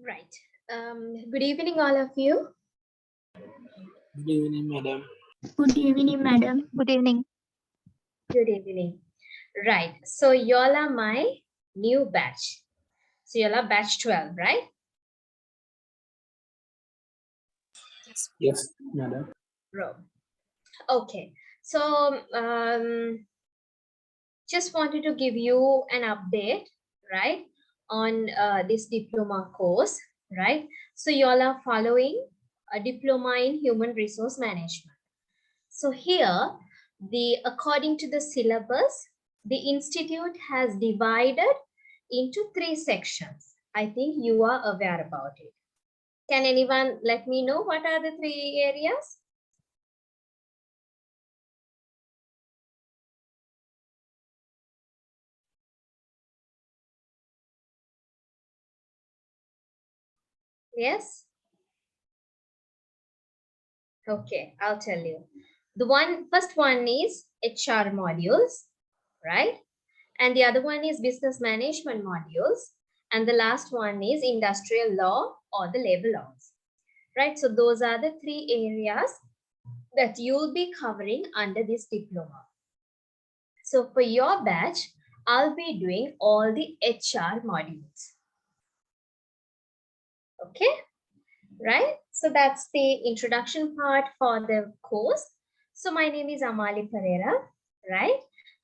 Right. Good evening, all of you. Good evening, madam. Good evening, madam. Good evening. Good evening. Right. So y'all are my new batch. So y'all are batch 12, right? Yes, madam. Bro. Okay. So just wanted to give you an update, right, on this diploma course, right? So y'all are following a diploma in human resource management. So here, according to the syllabus, the institute has divided into 3 sections. I think you are aware about it. Can anyone let me know what are the 3 areas? Yes? Okay, I'll tell you. The first one is HR modules, right? And the other one is business management modules. And the last one is industrial law or the labor laws, right? So those are the 3 areas that you'll be covering under this diploma. So for your batch, I'll be doing all the HR modules. Okay, right? So that's the introduction part for the course. So my name is Amali Pereira, right?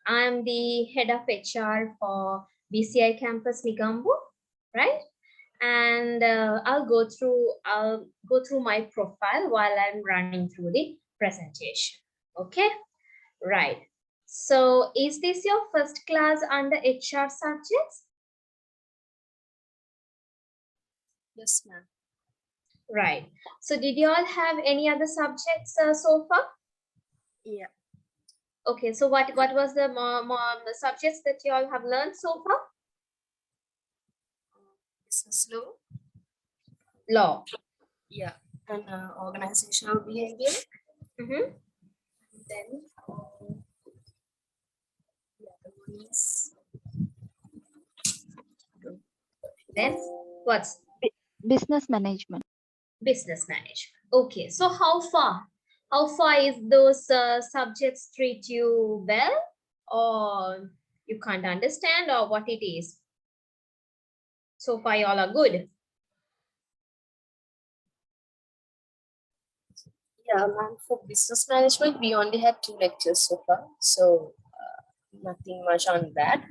I'm the head of HR for BCI Campus Migambo, right? And I'll go through my profile while I'm running through the presentation. Okay, right. So is this your first class under HR subjects? Yes, ma'am. Right. So did you all have any other subjects so far? Yeah. Okay, so what was the subjects that you all have learned so far? Business law. Law. Yeah. And organizational behavior. Mm-hmm. Then the other one is Then what's business management. business management? Okay, so how far? How far is those subjects treat you well, or you can't understand, or what it is? So far, you all are good. Yeah, ma'am. For business management, we only had 2 lectures so far, so nothing much on that.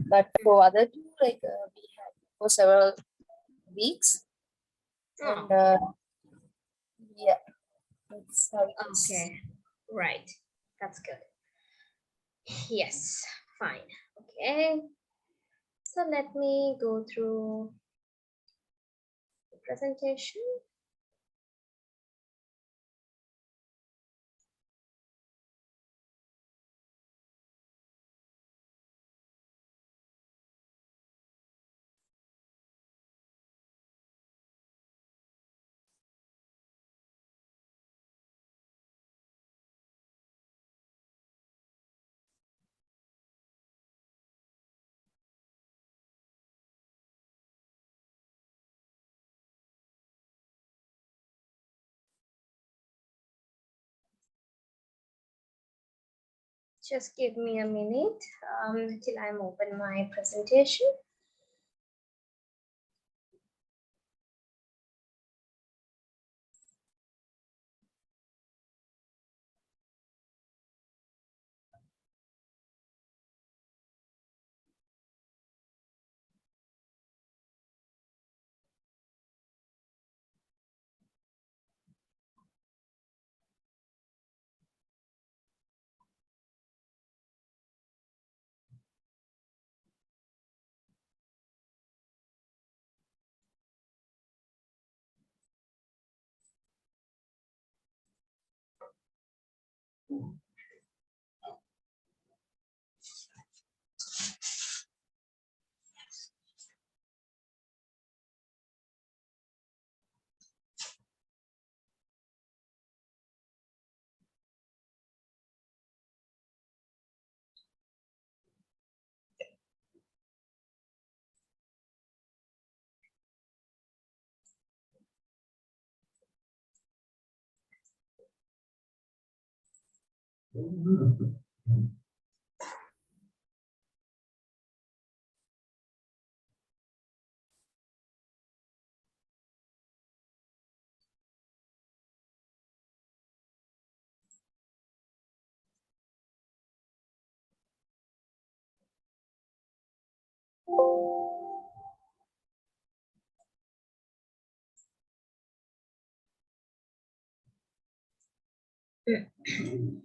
But for other two, like we had for several weeks, and yeah, that's how it is. Okay, right. That's good. Yes, fine. Okay. So let me go through the presentation. Just give me a minute till I'm open my presentation.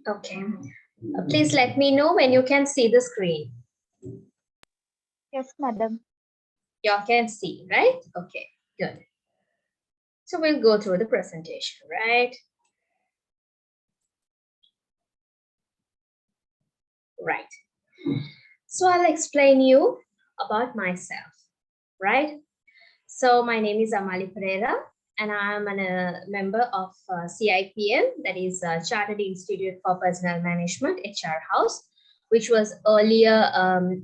Okay. Please let me know when you can see the screen. Yes, madam. You all can see, right? Okay, good. So we'll go through the presentation, right? Right. So I'll explain you about myself, right? So my name is Amali Pereira, and I'm a member of CIPM, that is Chartered Institute for Personnel Management, HR House, which was earlier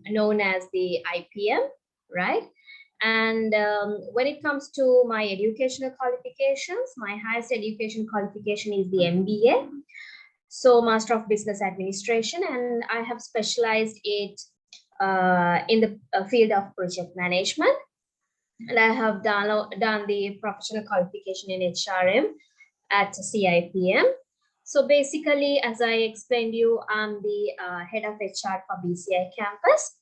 known as the IPM, right? And when it comes to my educational qualifications, my highest education qualification is the MBA, so Master of Business Administration, and I have specialized it in the field of project management. And I have done the professional qualification in HRM at CIPM. So basically, as I explained you, I'm the head of HR for BCI campus.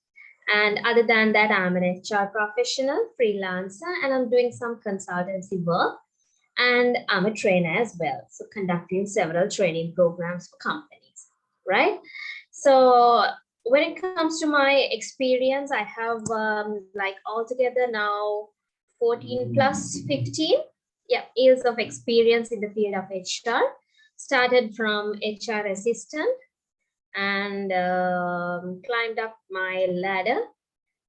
And other than that, I'm an HR professional, freelancer, and I'm doing some consultancy work. And I'm a trainer as well, so conducting several training programs for companies, right? So when it comes to my experience, I have like altogether now 14 plus 15 years of experience in the field of HR. Started from HR assistant and climbed up my ladder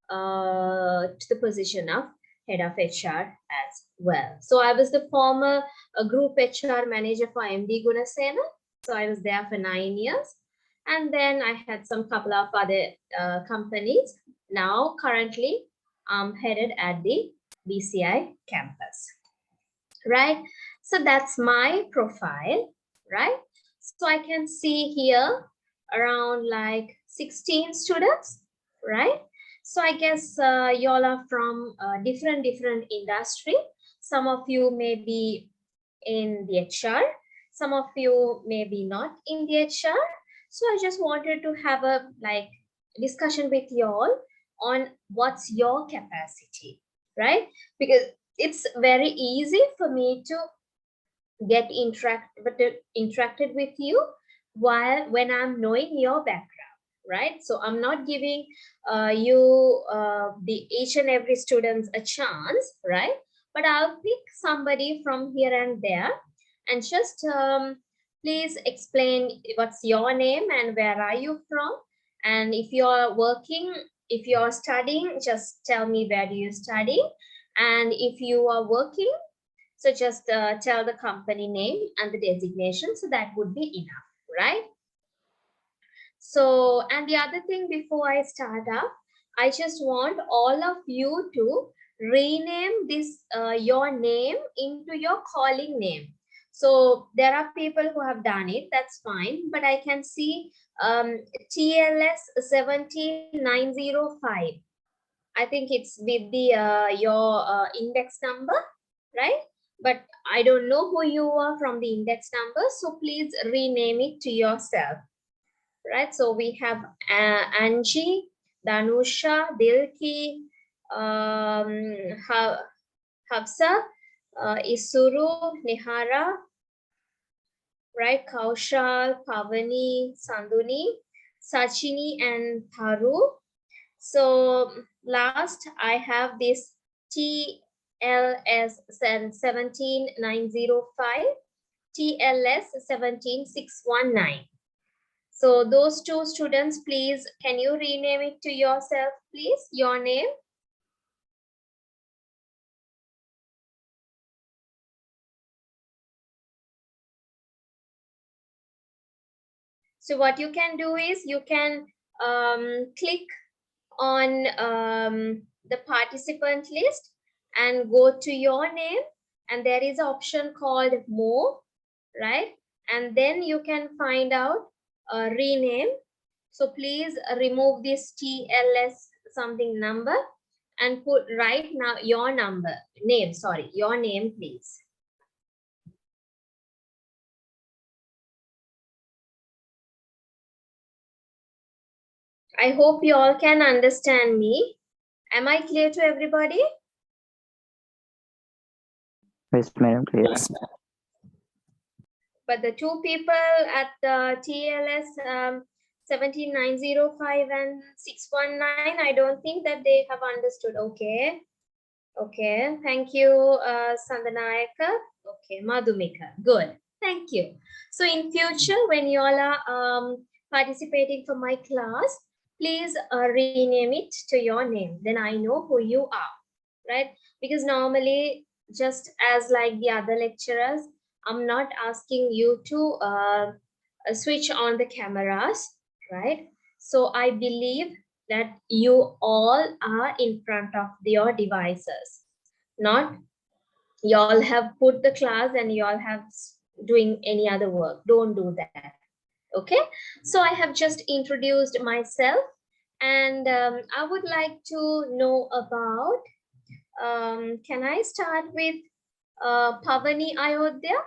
to the position of head of HR as well. So I was the former group HR manager for MD Gunasena. So I was there for 9 years. And then I had some couple of other companies. Now, currently, I'm headed at the BCI campus, right? So that's my profile, right? So I can see here around like 16 students, right? So I guess you all are from different industry. Some of you may be in the HR. Some of you may be not in the HR. So I just wanted to have a like discussion with you all on what's your capacity, right? Because it's very easy for me to get interacted with you while when I'm knowing your background, right? So I'm not giving you the each and every students a chance, right? But I'll pick somebody from here and there and just please explain what's your name and where are you from, and if you're working, if you're studying, just tell me where do you study, and if you are working, so just tell the company name and the designation. So that would be enough, right? So, and the other thing before I start up, I just want all of you to rename this, your name into your calling name. So there are people who have done it, that's fine. But I can see TLS 17905. I think it's with the your index number, right? But I don't know who you are from the index number, so please rename it to yourself, right? So we have Angie, Danusha, Dilki, Hafsa, Isuru, Nihara, right? Kaushal, Pavani, Sanduni, Sachini, and Tharu. So last I have this TLS 17905, TLS 17619. So those two students, please, can you rename it to yourself, please, your name? So what you can do is you can click on the participant list and go to your name, and there is an option called more, right? And then you can find out rename. So please remove this TLS something number and write now your your name, please. I hope you all can understand me. Am I clear to everybody? Yes, madam, clear. But the two people at the TLS 17905 and 619, I don't think that they have understood. Okay. Okay. Thank you, Sandanayaka. Okay. Madhumika. Good. Thank you. So in future, when you all are participating for my class, please rename it to your name. Then I know who you are, right? Because normally, just as like the other lecturers, I'm not asking you to switch on the cameras, right? So I believe that you all are in front of your devices, not you all have put the class and you all have doing any other work. Don't do that. Okay. So I have just introduced myself and I would like to know about, can I start with Pavani Ayodhya?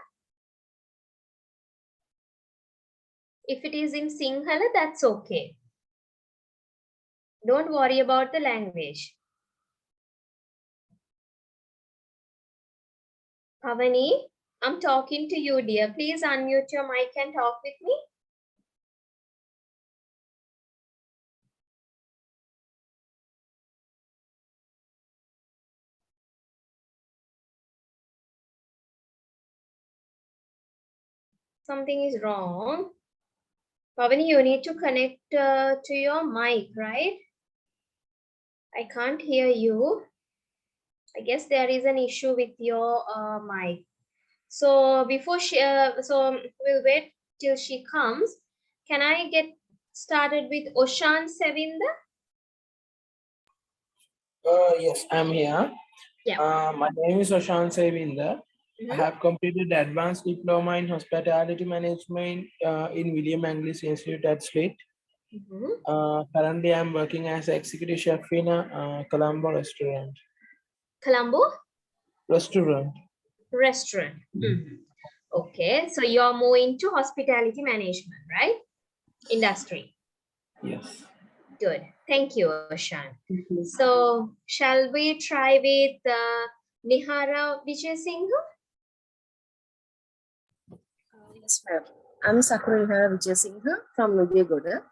If it is in Sinhala, that's okay. Don't worry about the language. Pavani, I'm talking to you, dear. Please unmute your mic and talk with me. Something is wrong. Pavani, you need to connect to your mic, right? I can't hear you. I guess there is an issue with your mic. So before so we'll wait till she comes. Can I get started with Oshan Sevinda? Yes, I'm here. Yeah. My name is Oshan Sevinda. I have completed the advanced diploma in hospitality management in William Anglis Institute at Slate. Currently, I'm working as an executive chef in a Colombo restaurant. Colombo? Restaurant. Okay, so you're more into hospitality management, right? Industry. Yes. Good. Thank you, Oshan. So shall we try with Nihara Vijay Singh? Yes, ma'am. I'm Sakura Vijay Singh from Nudiagoda.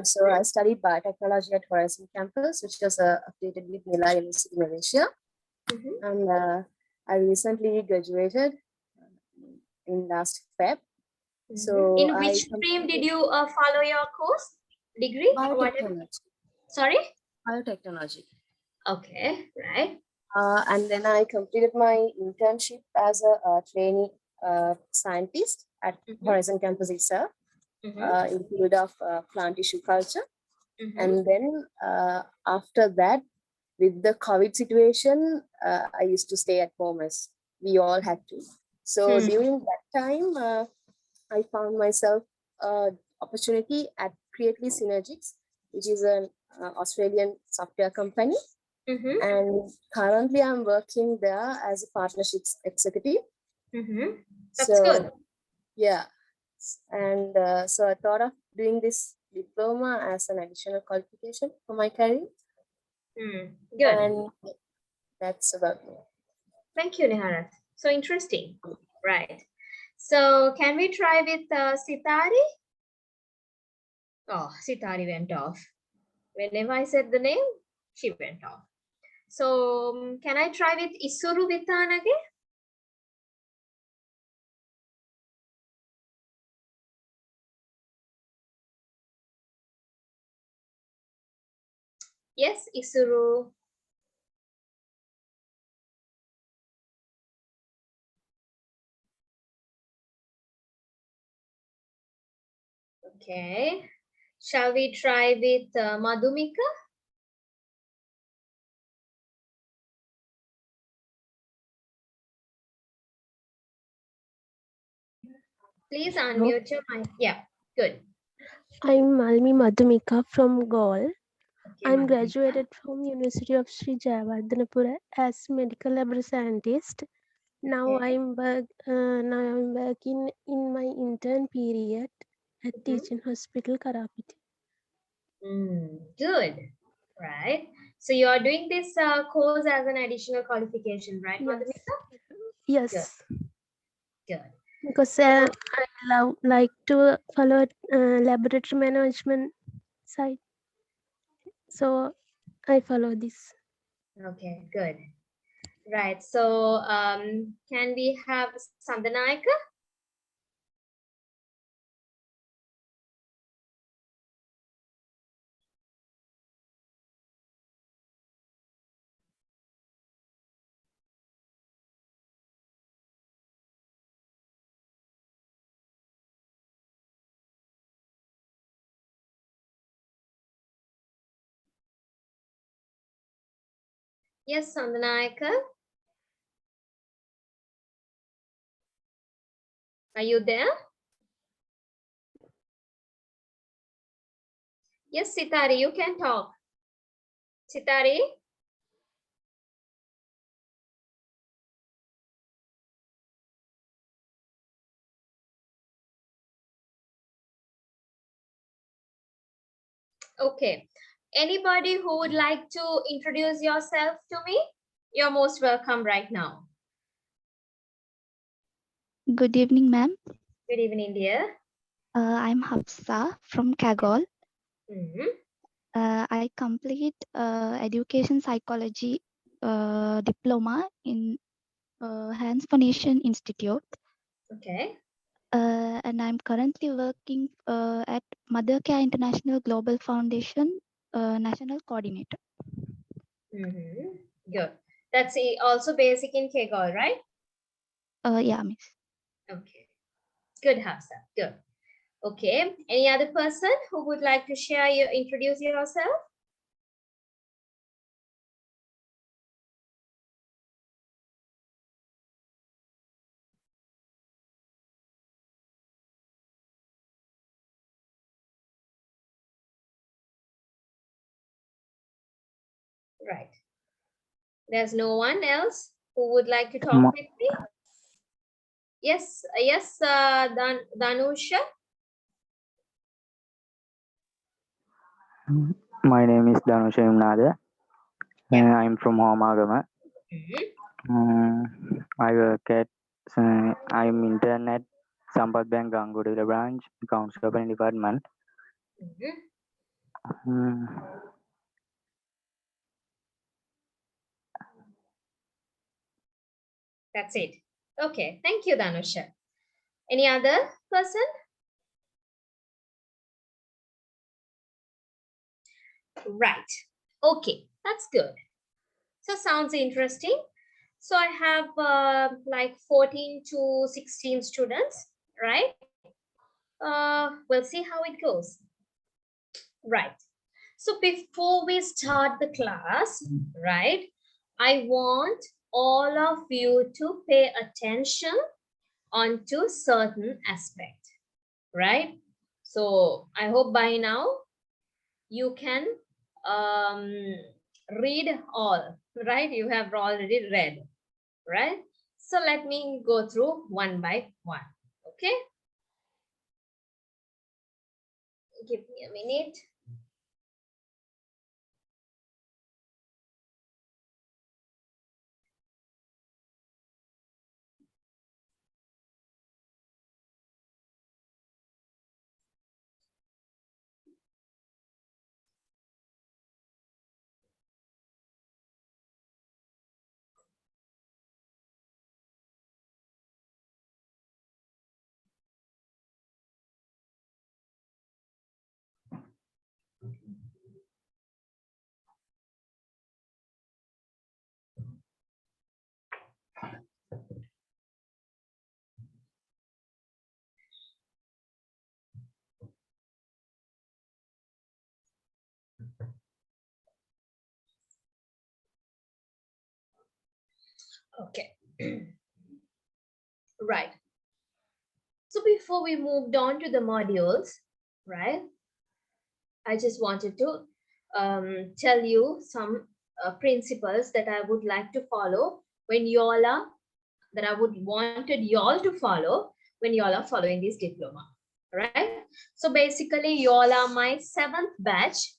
So I studied biotechnology at Horizon Campus, which was affiliated with Nila University, Malaysia. And I recently graduated in last Feb. So in which stream did you follow your course? Degree? Biotechnology. Sorry? Biotechnology. Okay, right. And then I completed my internship as a trainee scientist at Horizon Campus itself in the field of plant tissue culture. And then after that, with the COVID situation, I used to stay at home as we all had to. So during that time, I found myself opportunity at Creately Synergics, which is an Australian software company. And currently I'm working there as a partnerships executive. That's good. Yeah. And so I thought of doing this diploma as an additional qualification for my career. Good. And that's about me. Thank you, Niharat. So interesting. Right. So can we try with Sitari? Oh, Sitari went off. Whenever I said the name, she went off. So can I try with Isuru Vitanage? Yes, Isuru. Okay. Shall we try with Madhumika? Please unmute your mic. Yeah, good. I'm Malmi Madhumika from Gaul. Okay, I'm Madhumika. graduated from University of Sri Jayawardhanapura as medical laboratory scientist. Now Okay. I'm working in my intern period at Mhm. Teaching Hospital Karapiti. Good. Right. So you are doing this course as an additional qualification, right, Yes, Madhumika? Good. yes, Good. because So, I like to follow laboratory management side, so I follow this. okay, good. Right. So, can we have Sandanayaka? Yes, Sandanayaka. Are you there? Yes, Sitari, you can talk. Sitari? Okay. Anybody who would like to introduce yourself to me? You're most welcome right now. Good evening, ma'am. Good evening, dear. I'm Hafsa from Kagol. Mhm. I complete education psychology diploma in Hans Foundation Institute. Okay. And I'm currently working at Mother Care International Global Foundation National Coordinator. Good. That's also basic in Kegel, right? Yeah, miss. Okay. Good, Hafsa. Good. Okay. Any other person who would like to introduce yourself? Right. There's no one else who would like to talk with me? Yes, yes, Danusha. My name is Danusha Imnada. Yeah. I'm from Homagama. I work at, I'm intern at Sampath Bank Gangudila branch, accounts opening department. Mm, That's it. Okay. Thank you, Danusha. Any other person? Right. Okay. That's good. So sounds interesting. So I have like 14 to 16 students, right? We'll see how it goes. Right. So before we start the class, right, I want all of you to pay attention onto certain aspect, right? So I hope by now you can um, read all, right? You have already read, right? So let me go through one by one, okay? Give me a minute. Okay. Right. So before we moved on to the modules, right? I just wanted to tell you some principles that I would like to follow when y'all are, that I would wanted y'all to follow when y'all are following this diploma, right? So basically, y'all are my 7th batch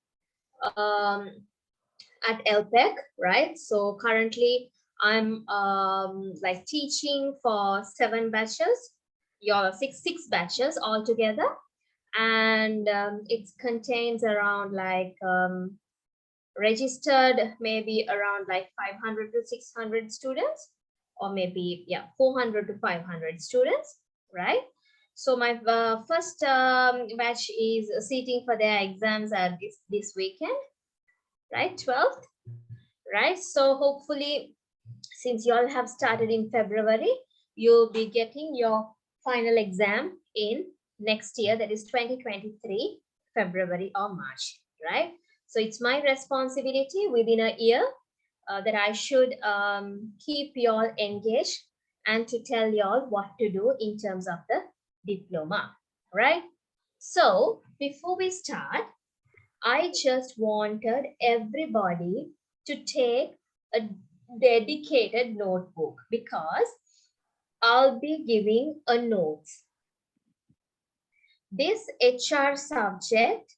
at LPEC, right? So currently, I'm like teaching for 7 batches. Y'all are six batches altogether, and it contains around like registered maybe around like 500 to 600 students, or maybe, yeah, 400 to 500 students, right? So my first batch is sitting for their exams at this weekend, right? 12th, right? So hopefully, since you all have started in February, you'll be getting your final exam in next year, that is 2023, February or March, right? So it's my responsibility within a year that I should keep you all engaged and to tell you all what to do in terms of the diploma, right? So before we start, I just wanted everybody to take a dedicated notebook because I'll be giving a notes. This HR subject,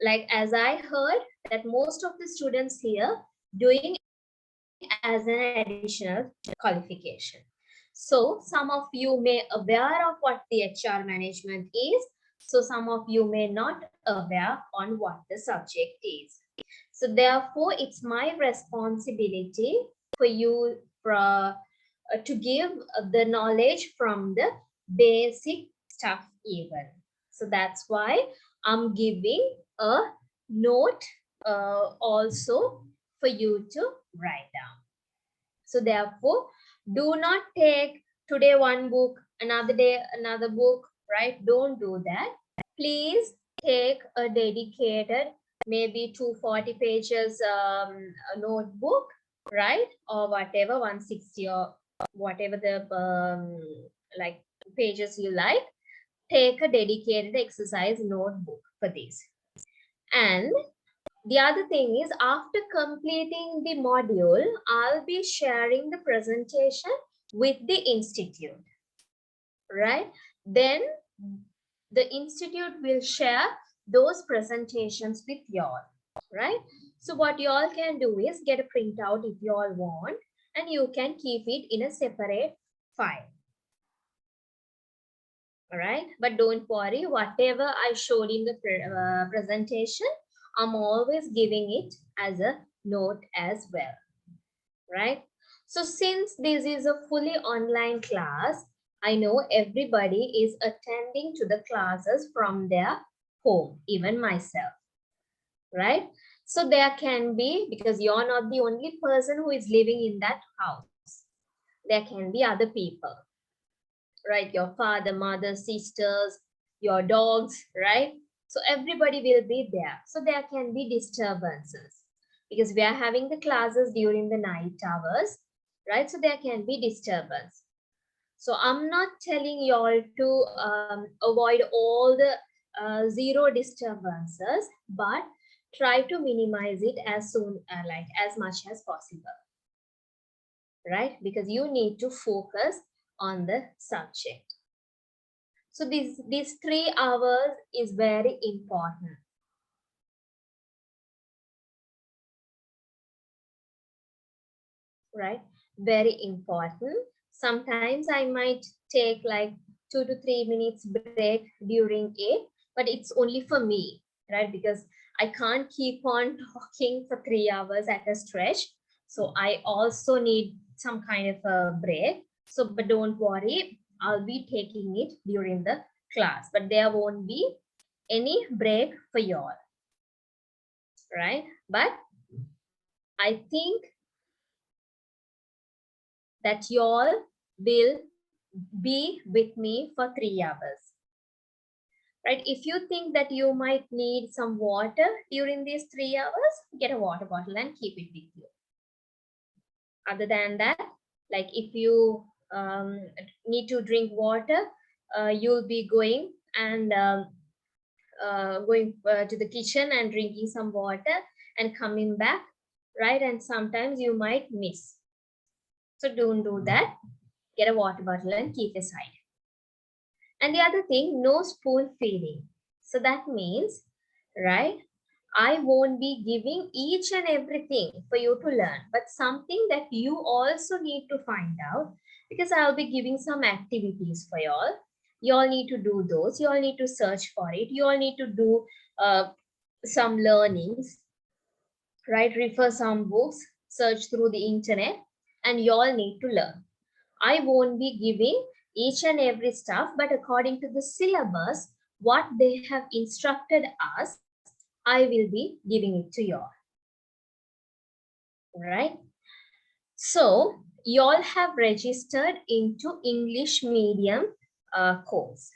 like as I heard that most of the students here doing as an additional qualification. So some of you may aware of what the HR management is. So some of you may not aware on what the subject is. So therefore, it's my responsibility for you to give the knowledge from the basic stuff even. So that's why I'm giving a note also for you to write down. So therefore, do not take today one book, another day another book, right? Don't do that. Please take a dedicated, maybe 240 pages a notebook, right? Or whatever, 160 or whatever the like pages you like. Take a dedicated exercise notebook for this. And the other thing is, after completing the module, I'll be sharing the presentation with the institute, right? Then the institute will share those presentations with y'all, right? So what y'all can do is get a printout if y'all want, and you can keep it in a separate file. All right, but don't worry, whatever I showed in the presentation, I'm always giving it as a note as well, right? So since this is a fully online class, I know everybody is attending to the classes from their home, even myself, right? So there can be, because you're not the only person who is living in that house, there can be other people, right? Your father, mother, sisters, your dogs, right? So everybody will be there. So there can be disturbances because we are having the classes during the night hours, right? So there can be disturbance. So I'm not telling you all to avoid all the zero disturbances, but try to minimize it as soon, like as much as possible, right? Because you need to focus on the subject. So these 3 hours is very important. Right? Very important. Sometimes I might take like 2 to 3 minutes break during it, but it's only for me, right? Because I can't keep on talking for 3 hours at a stretch. So I also need some kind of a break. So, but don't worry, I'll be taking it during the class, but there won't be any break for y'all, right? But I think that y'all will be with me for 3 hours, right? If you think that you might need some water during these 3 hours, get a water bottle and keep it with you. Other than that, like if you need to drink water, you'll be going and going to the kitchen and drinking some water and coming back, right? And sometimes you might miss. So don't do that. Get a water bottle and keep aside. And the other thing, no spoon feeding. So that means, right, I won't be giving each and everything for you to learn, but something that you also need to find out, because I'll be giving some activities for y'all. You all need to do those. You all need to search for it. You all need to do some learnings, right? Refer some books, search through the internet, and you all need to learn. I won't be giving each and every stuff, but according to the syllabus, what they have instructed us, I will be giving it to you all. Right? So, you all have registered into English medium course.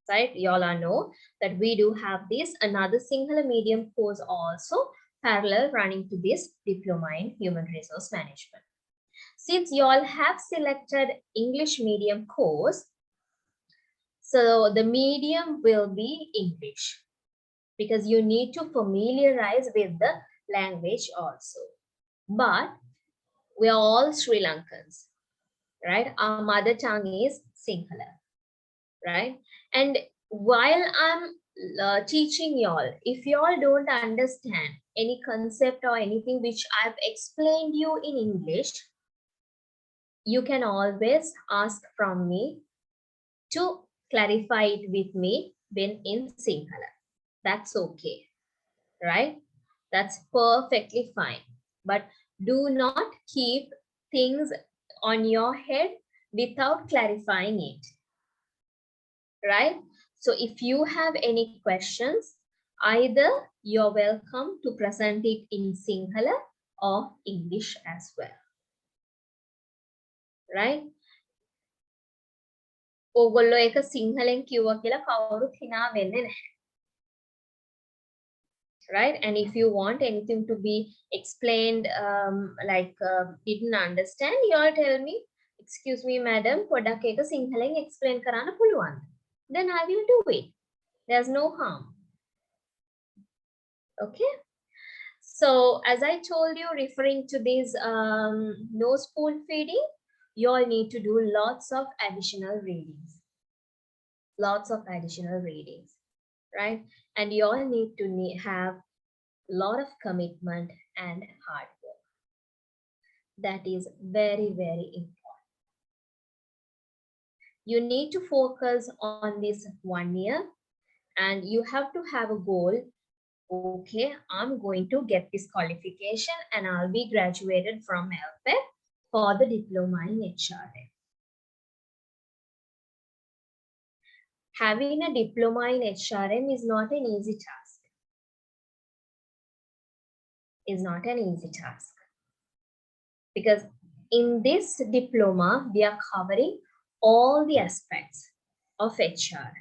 Right? You all know that we do have this another Sinhala medium course also parallel running to this diploma in human resource management. Since you all have selected English medium course, so the medium will be English because you need to familiarize with the language also. But we are all Sri Lankans, right? Our mother tongue is Sinhala, right? And while I'm teaching y'all, if y'all don't understand any concept or anything which I've explained you in English, you can always ask from me to clarify it with me when in Sinhala. That's okay, right? That's perfectly fine. But do not keep things on your head without clarifying it, right? So if you have any questions, either you're welcome to present it in Sinhala or English as well, right? ඕගොල්ලෝ එක සිංහලෙන් කිව්වා කියලා කවුරුත් hina වෙන්නේ නැහැ. Right? And if you want anything to be explained, didn't understand, you all tell me, excuse me, madam, පොඩක් එක සිංහලෙන් explain කරන්න පුළුවන්. Then I will do it. There's no harm. Okay? So, as I told you, referring to this no spoon feeding, you all need to do lots of additional readings. Lots of additional readings, right? And you all need to have a lot of commitment and hard work. That is very, very important. You need to focus on this 1 year and you have to have a goal. Okay, I'm going to get this qualification and I'll be graduated from LPEC for the diploma in HRM. Having a diploma in HRM is not an easy task. Is not an easy task. Because in this diploma, we are covering all the aspects of HR.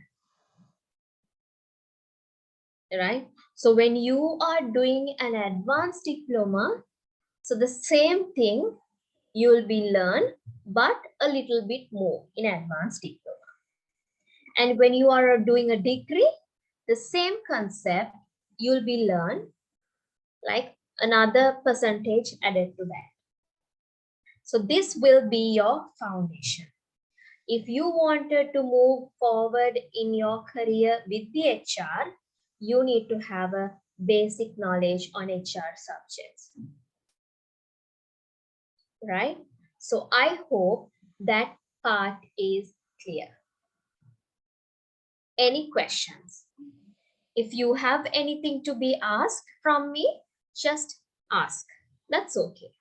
Right? So when you are doing an advanced diploma, so the same thing you will be learn, but a little bit more in advanced diploma. And when you are doing a degree, the same concept you'll be learn, like another percentage added to that. So this will be your foundation. If you wanted to move forward in your career with the HR, you need to have a basic knowledge on HR subjects. Right? So I hope that part is clear. Any questions? If you have anything to be asked from me, just ask. That's okay.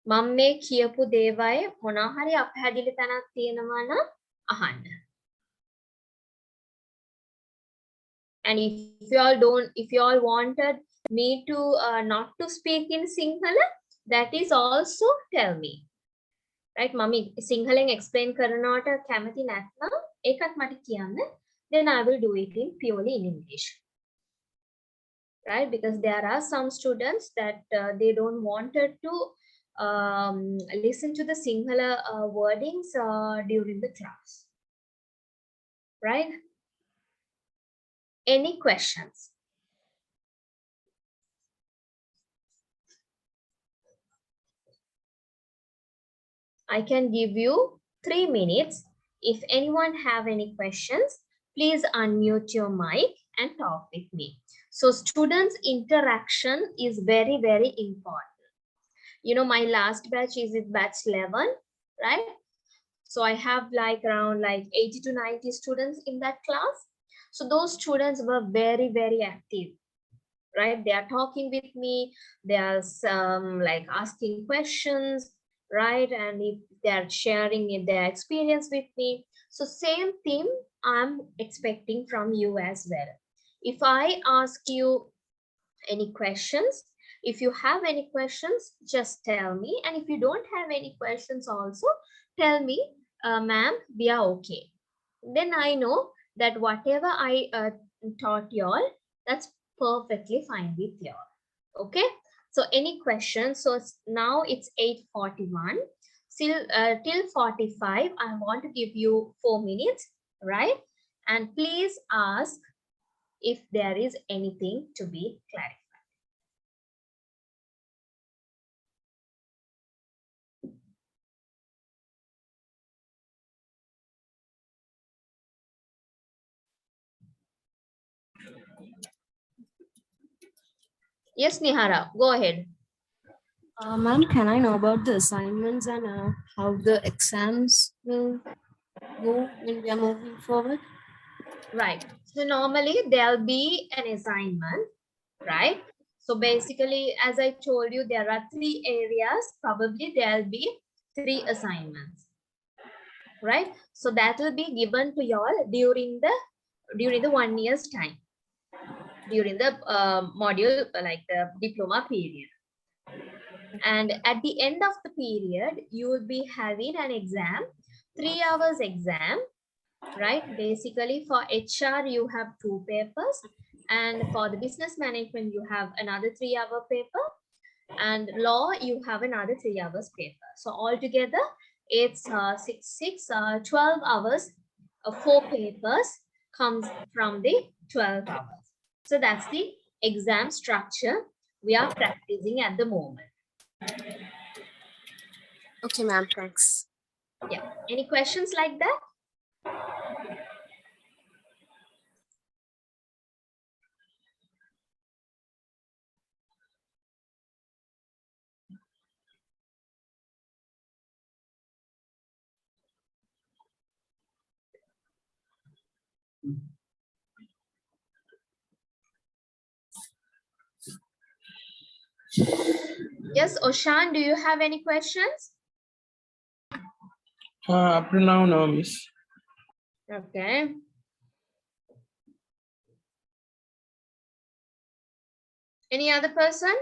මම මේ කියපු දේවල් මොනවා හරි අපහැදිලි තැනක් තියෙනවා නම් අහන්න. And if you all wanted me to not to speak in Sinhala, that is also tell me. Right? මම සිංහලෙන් explain කරනවට කැමති නැත්නම් ඒකත් මට කියන්න. Then I will do it in purely in English. Right? Because there are some students that they don't wanted to listen to the Sinhala wordings during the class. Right? Any questions? I can give you 3 minutes. If anyone have any questions, please unmute your mic and talk with me. So students' interaction is very, very important. You know, my last batch is in batch 11, right? So I have like around like 80 to 90 students in that class. So those students were very, very active, right? They are talking with me. They are like asking questions, right? And if they are sharing their experience with me. So same thing I'm expecting from you as well. If I ask you any questions, if you have any questions, just tell me. And if you don't have any questions also, tell me, ma'am, we are okay. Then I know that whatever I taught y'all, that's perfectly fine with y'all. Okay. So any questions? So now it's 8:41. Till 45, I want to give you 4 minutes, right? And please ask if there is anything to be clarified. Yes, Nihara, go ahead. Ma'am, can I know about the assignments and how the exams will go when we are moving forward? Right. So normally there'll be an assignment, right? So basically, as I told you, there are 3 areas. Probably there'll be 3 assignments, right? So that will be given to y'all during the 1 year's time, during the module, like the diploma period. And at the end of the period, you will be having an exam, 3 hours exam, right? Basically for HR, you have 2 papers. And for the business management, you have another 3-hour paper. And law, you have another 3 hours paper. So altogether, it's 12 hours, 4 papers comes from the 12 hours. So that's the exam structure we are practicing at the moment. Okay, ma'am, thanks. Yeah. Any questions like that? Yes, Oshan, do you have any questions? Up to now, no, miss. Okay. Any other person?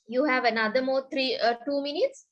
You have another more 2 minutes.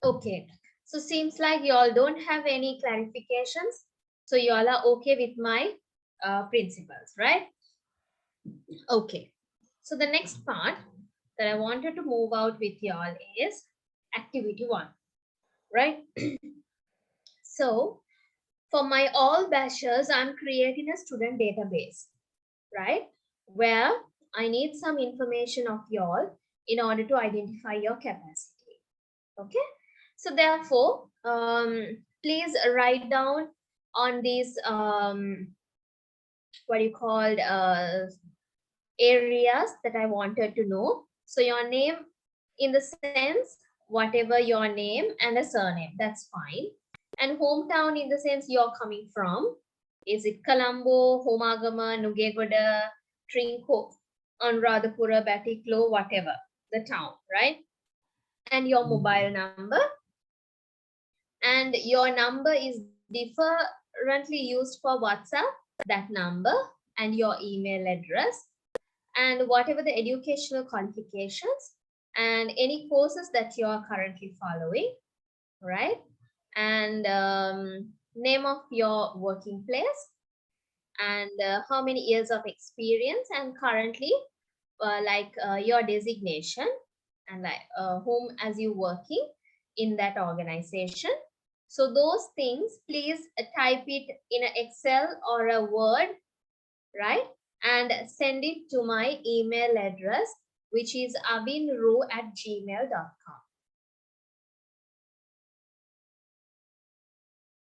Okay. So seems like you all don't have any clarifications. So you all are okay with my principles, right? Okay. So the next part that I wanted to move out with you all is activity 1, right? So for my all bashers, I'm creating a student database, right? Where I need some information of y'all in order to identify your capacity. Okay. So therefore, please write down on these what you called areas that I wanted to know. So your name, in the sense, whatever your name and a surname, that's fine. And hometown in the sense you're coming from. Is it Colombo, Homagama, Nugegoda, Trinco, Anuradhapura, Batiklo, whatever, the town, right? And your mobile number. And your number is differently used for WhatsApp, that number, and your email address, and whatever the educational qualifications and any courses that you are currently following, right? And name of your working place, and how many years of experience, and currently your designation, and whom as you working in that organization. So those things, please type it in an Excel or a Word, right? And send it to my email address, which is avinru@gmail.com.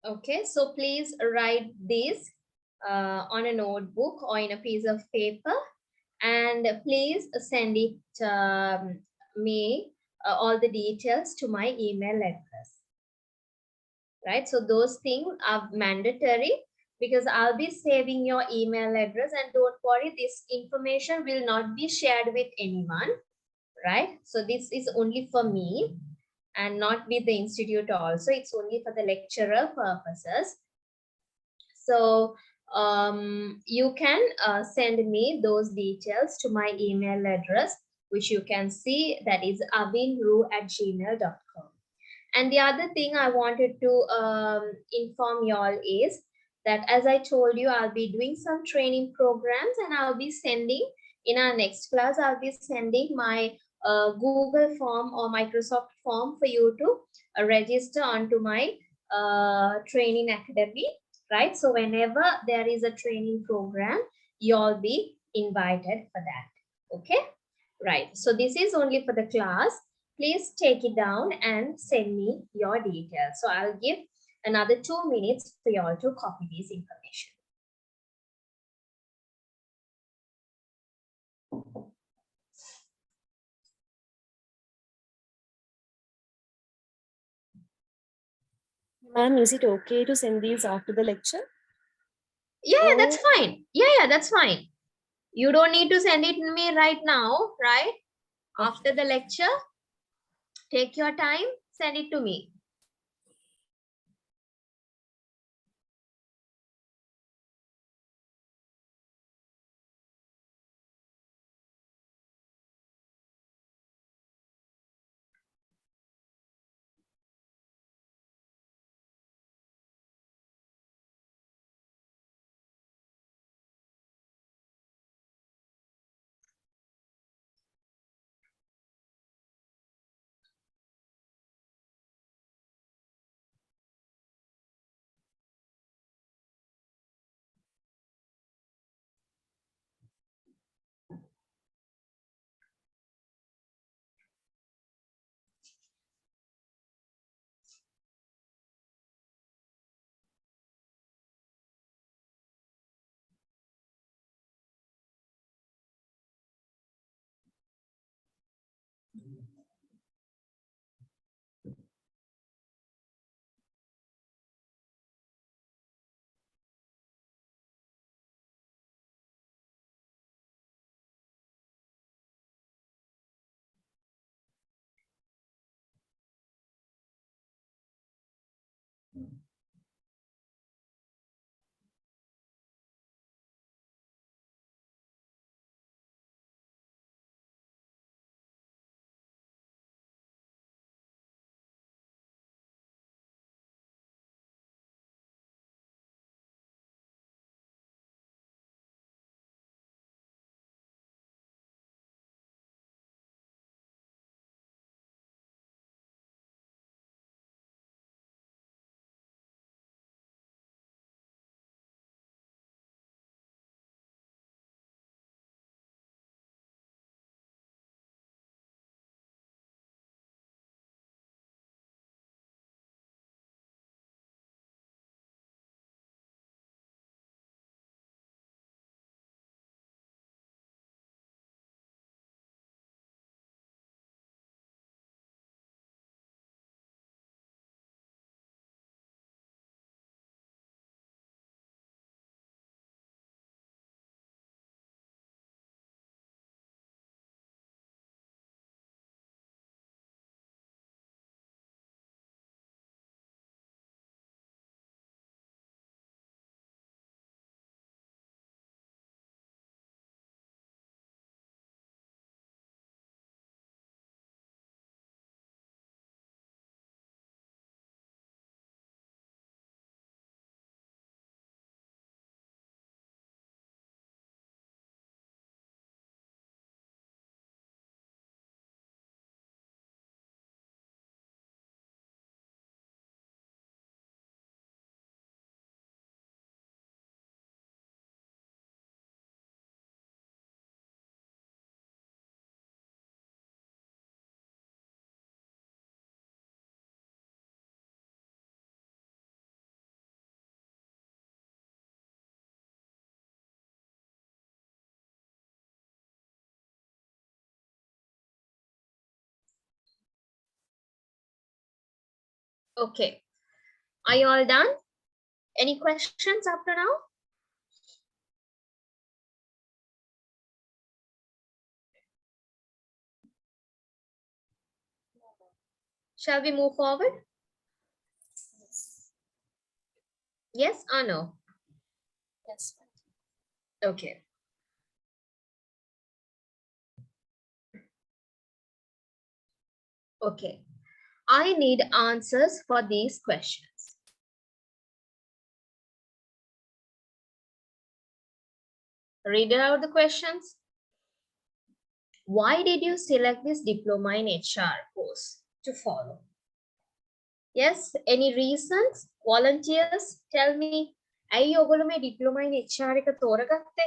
Okay, so please write this on a notebook or in a piece of paper, and please send it me all the details to my email address. Right, so those things are mandatory because I'll be saving your email address, and don't worry, this information will not be shared with anyone, right? So this is only for me and not with the institute also. It's only for the lecturer purposes. So you can send me those details to my email address, which you can see, that is avinru@gmail.com. And the other thing I wanted to inform y'all is that, as I told you, I'll be doing some training programs, and I'll be sending, in our next class, I'll be sending my Google form or Microsoft form for you to register onto my training academy, right? So whenever there is a training program, you'll be invited for that. Okay, right. So this is only for the class. Please take it down and send me your details. So I'll give another 2 minutes for you all to copy this information. Ma'am, is it okay to send these after the lecture? Yeah, that's fine. Yeah, that's fine. You don't need to send it to me right now, right? Okay. After the lecture, take your time, send it to me. Okay. Are you all done? Any questions up to now? Shall we move forward? Yes or no? Yes. Okay. Okay. I need answers for these questions. Read out the questions. Why did you select this diploma in HR course to follow? Yes, any reasons? Volunteers, tell me. ඇයි ඔගොල්ලෝ මේ diploma in HR එක තෝරගත්තේ?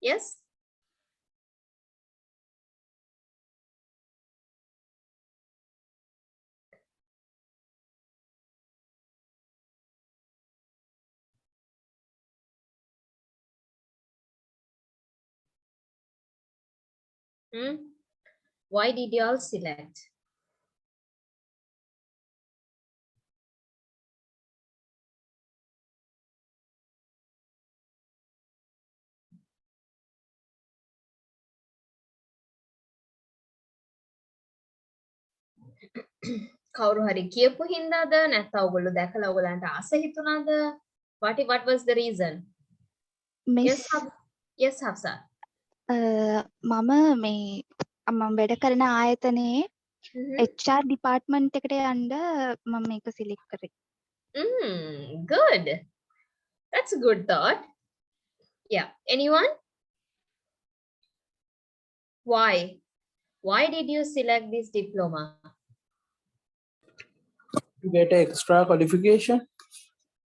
Yes? Hmm? Why did you all select? කවුරු හරි කියපු හින්දාද නැත්නම් ඔයගොල්ලෝ දැකලා ඔයගලන්ට ආස හිතුණාද? What was the reason? Miss, Yes, Hafsa. මම මේ මම වැඩ කරන ආයතනයේ HR department එකට යන්න මම මේක select කරේ. Good. That's a good thought. Yeah. Anyone? Why? Why did you select this diploma? To get an extra qualification.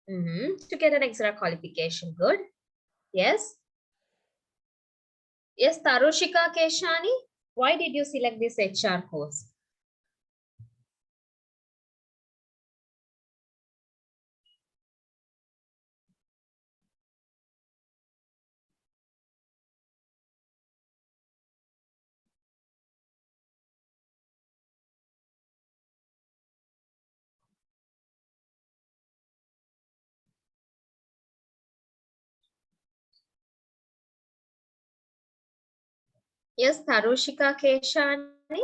To get an extra qualification. Good. Yes. Yes, Tarushika Keshani. Why did you select this HR course? Yes, Tarushika Keshani.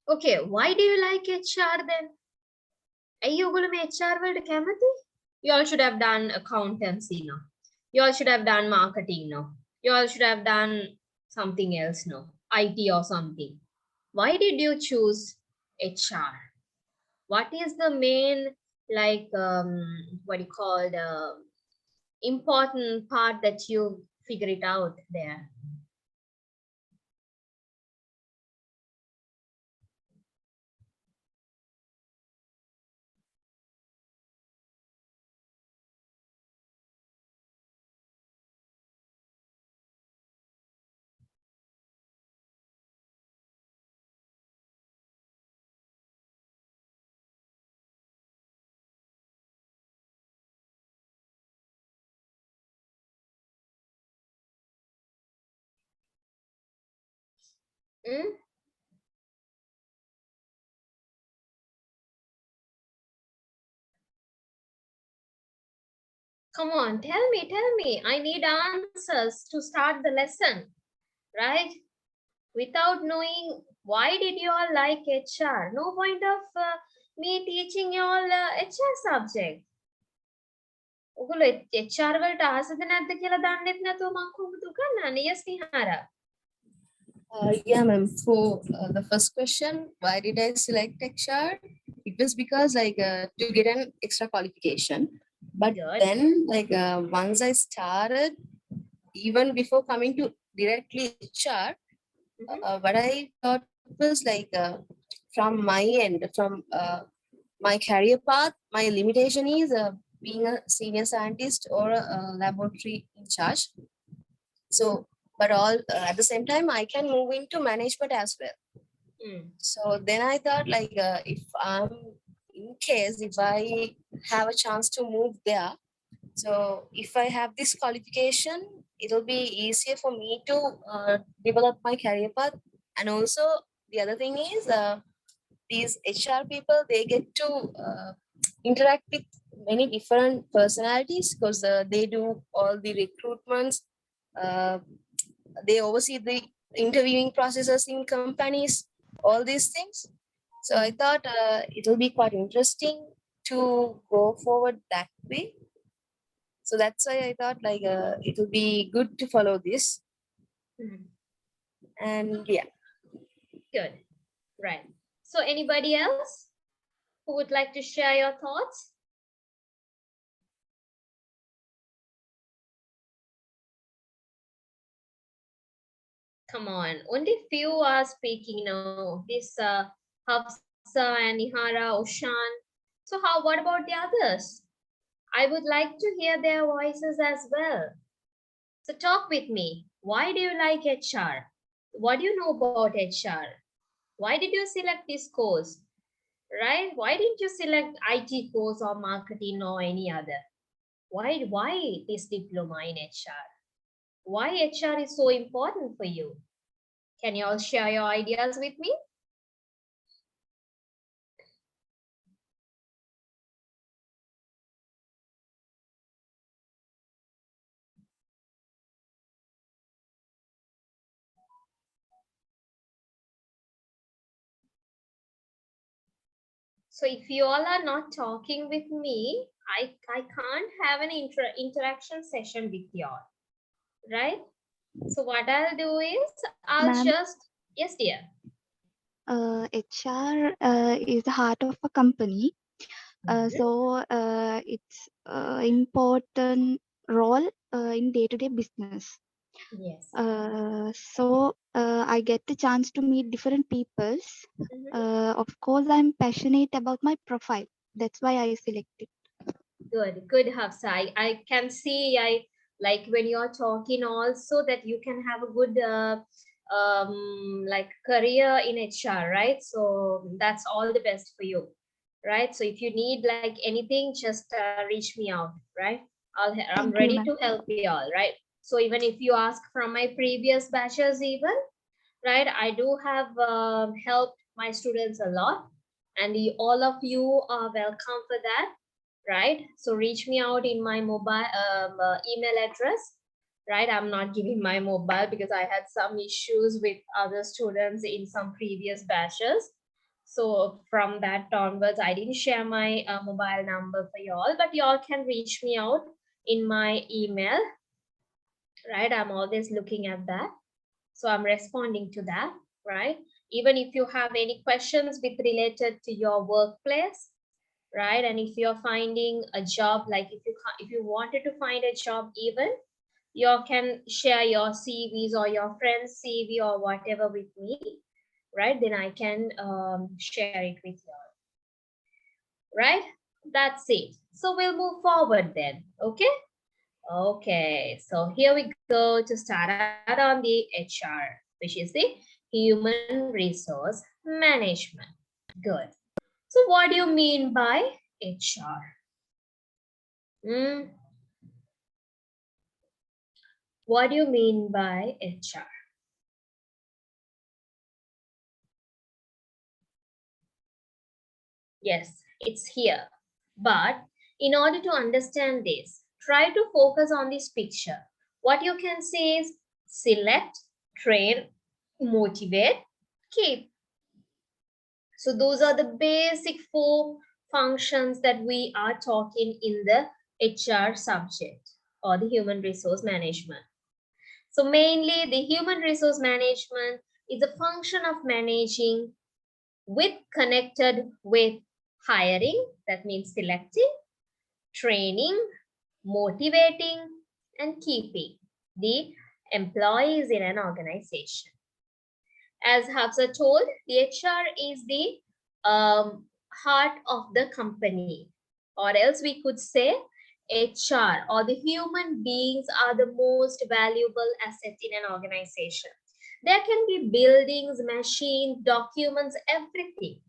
Okay, why do you like HR then? ඇයි ඔයගොල්ලෝ මේ HR වලට කැමති? You all should have done accountancy, no? You all should have done marketing, no? You all should have done something else, no? IT or something. Why did you choose HR? What is the main, like, what do you call the important part that you figure it out there? Hmm? Come on, tell me. I need answers to start the lesson, right? Without knowing why did you all like HR? No point of me teaching you all HR subject. ඔගොල්ලෝ HR වලට ආසද නැද්ද කියලා දන්නෙත් නැතුව මම කොහොමද උගන්වන්නේ? Yes, Nihara. Yeah, ma'am. For the first question, why did I select HR? It was because to get an extra qualification. But Good. then once I started, even before coming to directly HR, what I thought was from my end, from my career path, my limitation is being a senior scientist or a laboratory in charge. So, but all at the same time, I can move into management as well. So then I thought if I'm in case if I have a chance to move there, So if I have this qualification, it'll be easier for me to develop my career path. And also the other thing is these HR people, they get to interact with many different personalities because they do all the recruitments. Uh, they oversee the interviewing processes in companies, all these things. So I thought it will be quite interesting to go forward that way. So that's why I thought like it will be good to follow this. Mhm. And yeah. Good. Right. So anybody else who would like to share your thoughts? Come on, only few are speaking now. This Hafsa and Nihara, Oshan. So what about the others? I would like to hear their voices as well. So talk with me. Why do you like HR? What do you know about HR? Why did you select this course? Right? Why didn't you select IT course or marketing or any other? Why this diploma in HR? Why HR is so important for you? Can you all share your ideas with me? So if you all are not talking with me, I can't have an interaction session with you all, right? So what I'll do is I'll Ma'am, just, yes dear. HR is the heart of a company. Mhm. So it's important role in day-to-day business. Yes. So I get the chance to meet different peoples. Mhm. Of course, I'm passionate about my profile. That's why I selected. Good, Hafsa. I can see, I like when you're talking also that you can have a good like career in HR, right? So that's all the best for you, right? So if you need like anything, just reach me out, right? I'm Thank you, ready ma'am. to help you all, right? So even if you ask from my previous batches even, right, I do have helped my students a lot, and all of you are welcome for that, right? So reach me out in my mobile email address, right? I'm not giving my mobile because I had some issues with other students in some previous batches. So from that onwards, I didn't share my mobile number for y'all, but y'all can reach me out in my email, right? I'm always looking at that. So I'm responding to that, right? Even if you have any questions with related to your workplace, right? And if you're finding a job, like if you wanted to find a job even, you can share your CVs or your friend's CV or whatever with me, right? Then I can share it with you all, right? That's it. So we'll move forward then, okay? Okay, so here we go to start out on the HR, which is the Human Resource Management. Good. So what do you mean by HR? What do you mean by HR? Yes, it's here. But in order to understand this, try to focus on this picture. What you can say is select, train, motivate, keep. So those are the basic 4 functions that we are talking in the HR subject or the human resource management. So mainly the human resource management is a function of managing with connected with hiring, that means selecting, training, motivating, and keeping the employees in an organization. As Hafsa told, the HR is the heart of the company, or else we could say HR or the human beings are the most valuable asset in an organization. There can be buildings, machines, documents, everything,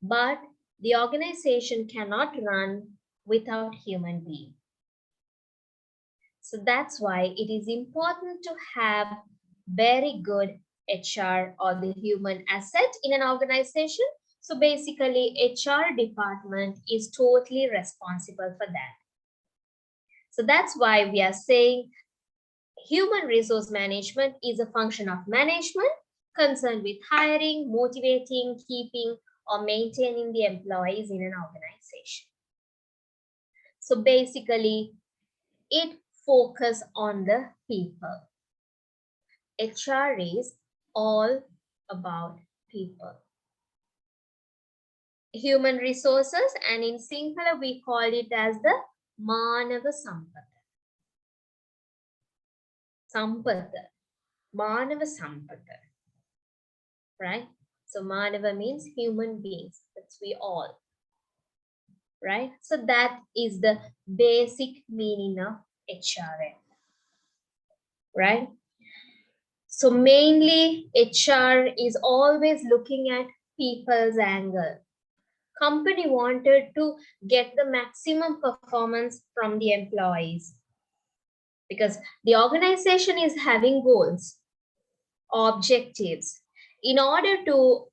but the organization cannot run without human being. So that's why it is important to have very good HR or the human asset in an organization. So basically, HR department is totally responsible for that. So that's why we are saying human resource management is a function of management concerned with hiring, motivating, keeping, or maintaining the employees in an organization. So basically, it focuses on the people. HR is all about people. Human resources, and in Sinhala we call it as the Manava Sampata. Sampata. Manava Sampata. Right? So Manava means human beings. That's we all. Right? So that is the basic meaning of HRM. Right? So mainly HR is always looking at people's angle. Company wanted to get the maximum performance from the employees because the organization is having goals, objectives. In order to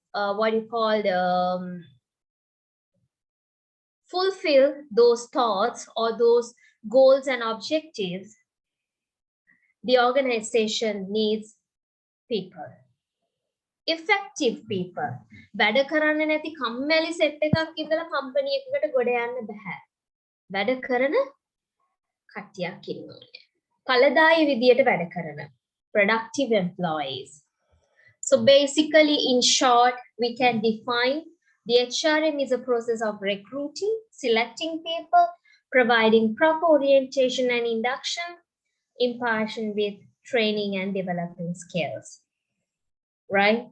fulfill those thoughts or those goals and objectives, the organization needs people. Effective people. වැඩ කරන්න නැති කම්මැලි set එකක් ඉඳලා company එකකට ගොඩ යන්න බෑ. වැඩ කරන කට්ටියක් ඉන්න ඕනේ. ඵලදායී විදියට වැඩ කරන productive employees. So basically, in short, we can define the HRM is a process of recruiting, selecting people, providing proper orientation and induction, impartial with training and developing skills. Right?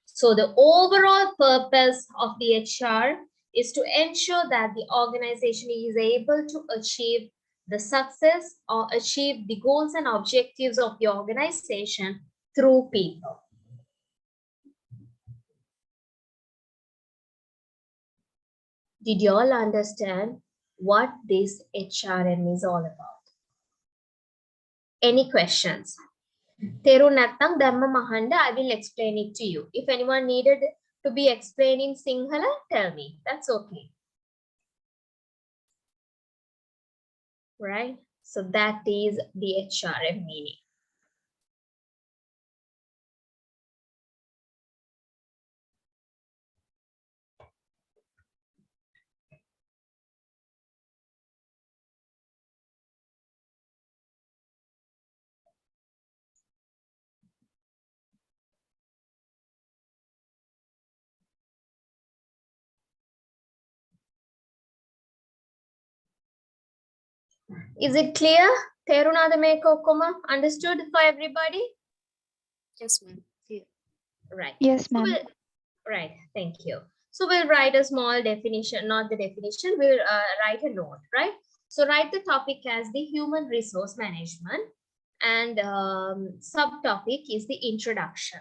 So the overall purpose of the HR is to ensure that the organization is able to achieve the success or achieve the goals and objectives of the organization through people. Did you all understand what this HRM is all about? Any questions? Teru nattang dhamma mahanda, I will explain it to you. If anyone needed to be explaining Sinhala, tell me. That's okay. Right? So that is the HRM meaning. Is it clear? Terunada meka okkoma understood for everybody? Yes, ma'am. Right. Yes, So ma'am. right. Thank you. So we'll write a small definition, not the definition. We'll write a note, right? So write the topic as the human resource management, and subtopic is the introduction.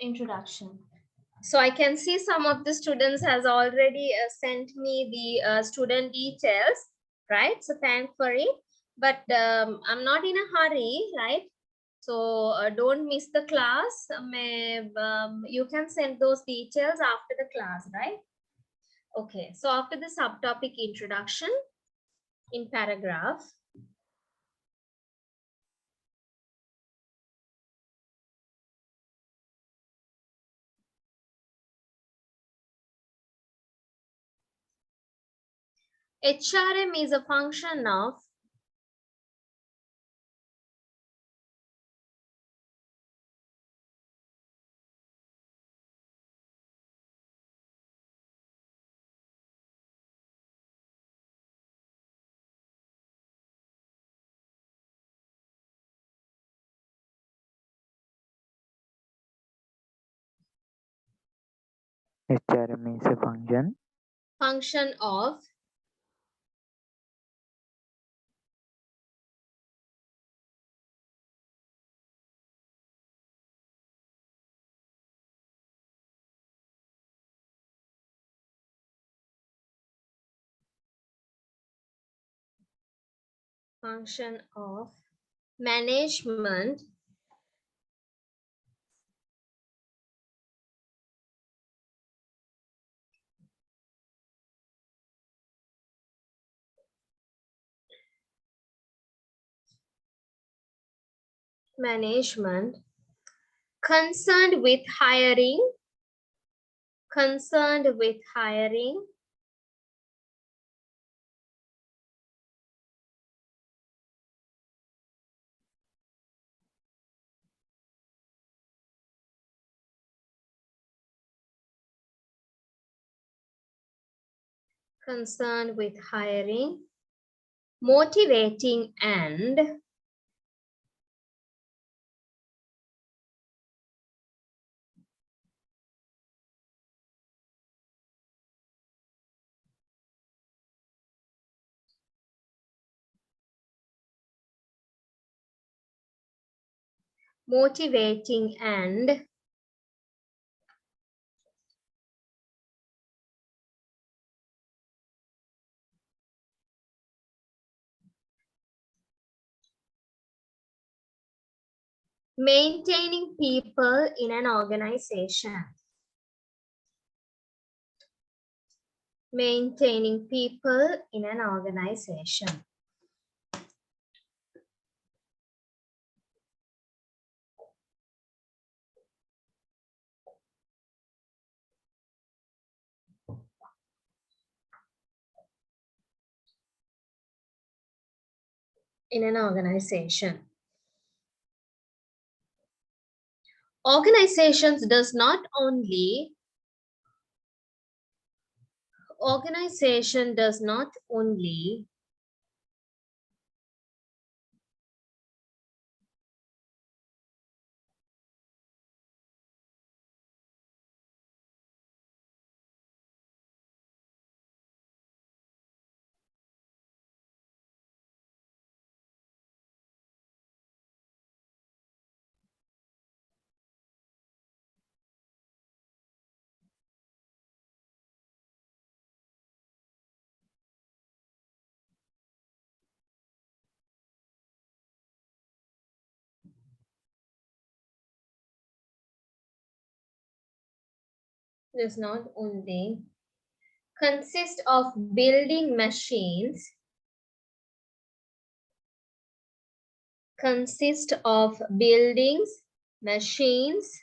Introduction. So I can see some of the students has already sent me the student details, right? So thanks for it. But I'm not in a hurry, right? So don't miss the class. You can send those details after the class, right? Okay, so after the subtopic introduction in paragraph, HRM is a function of HRM is a function of management concerned with hiring motivating and maintaining people in an organization. Maintaining people in an organization. In an organization. Organization does not only consist of building machines, machines,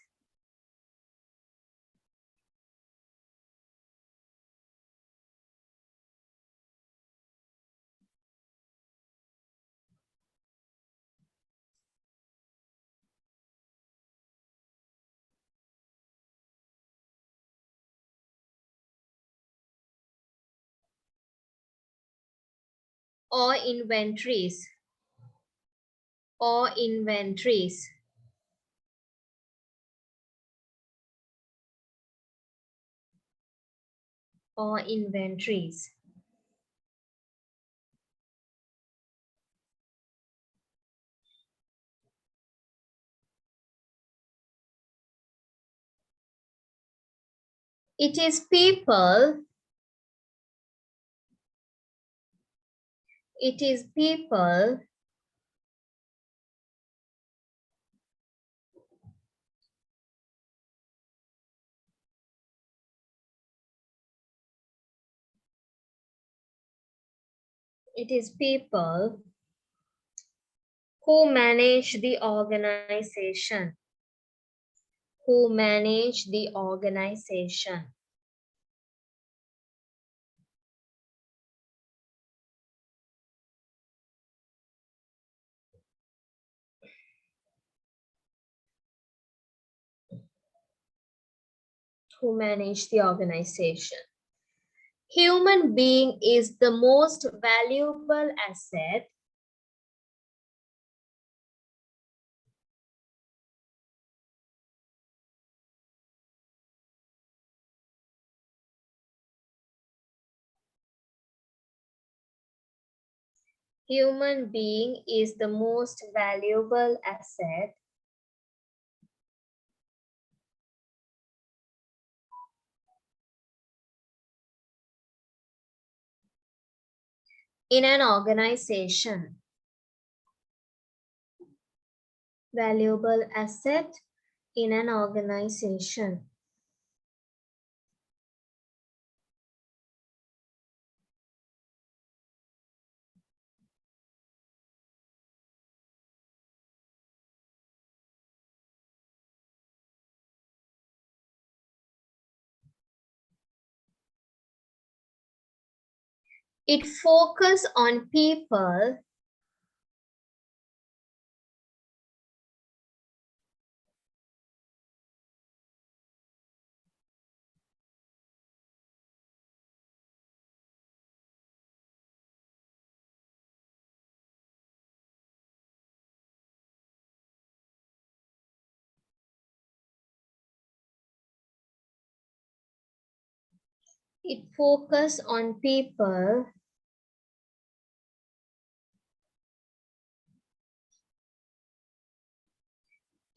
or inventories, or inventories. Or inventories. It is people, it is people It is people who manage the organization. Who manage the organization. Who manage the organization. Human being is the most valuable asset. Human being is the most valuable asset in an organization. Valuable asset in an organization. It focuses on people It focuses on people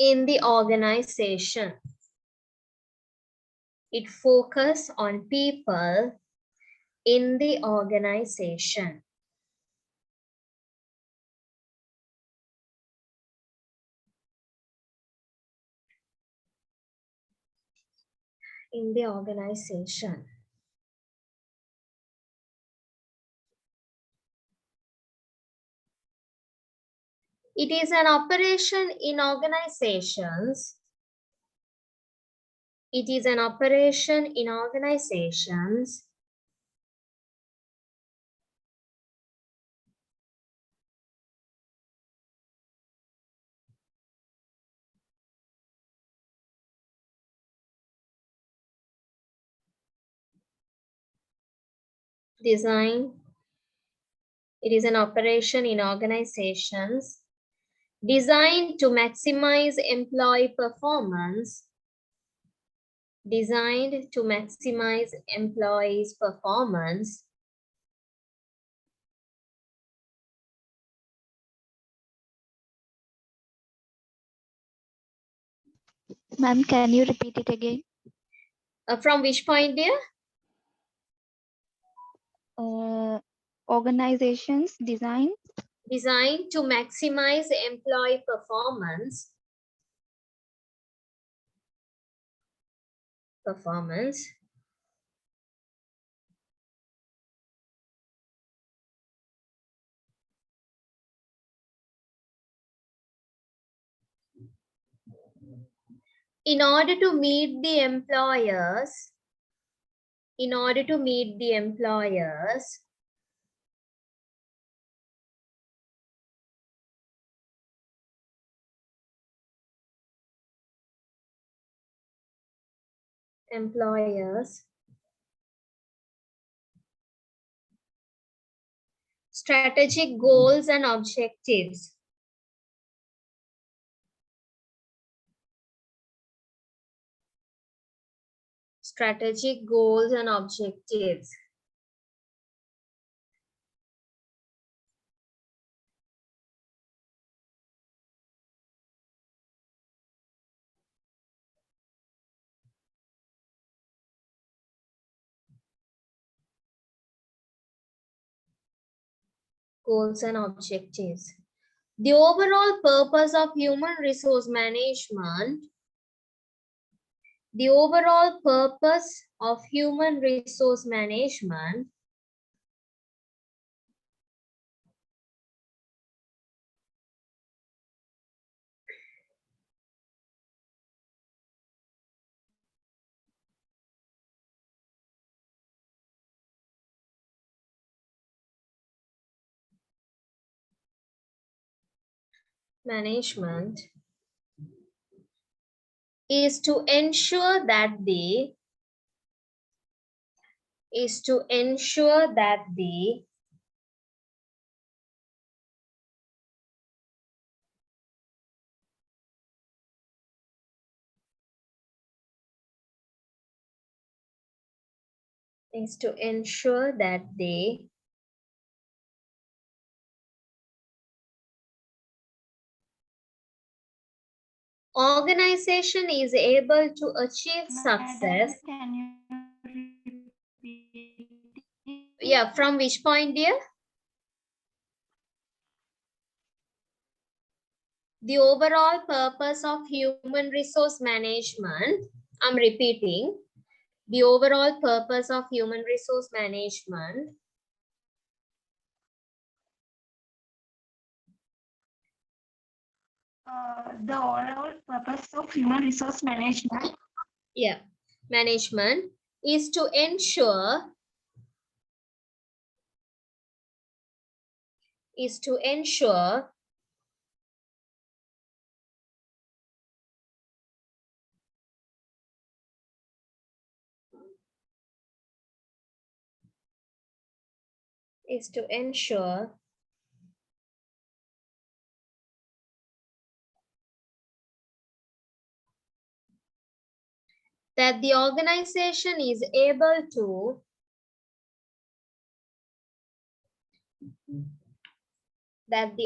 in the organization. It focuses on people in the organization. In the organization. It is an operation in organizations. It is an operation in organizations designed. It is an operation in organizations designed to maximize employee performance. Designed to maximize employees' performance. Ma'am, can you repeat it again? From which point, dear? Organizations design Designed to maximize employee performance. In order to meet the employers. In order to meet the employers. Strategic goals and objectives. Strategic goals and objectives. Goals and objectives. The overall purpose of human resource management. The overall purpose of human resource management management is to ensure that the organization is able to achieve success. Can you repeat it? Yeah, from which point, dear? The overall purpose of human resource management, I'm repeating, the overall purpose of human resource management The overall purpose of human resource management management is to ensure that the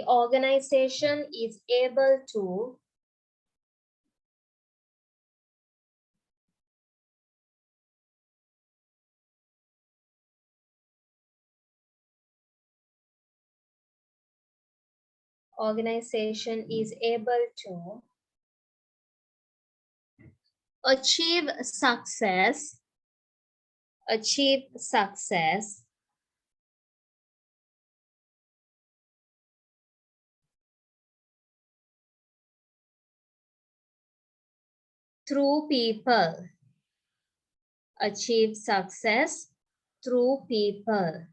organization is able to achieve success through people. Achieve success through people.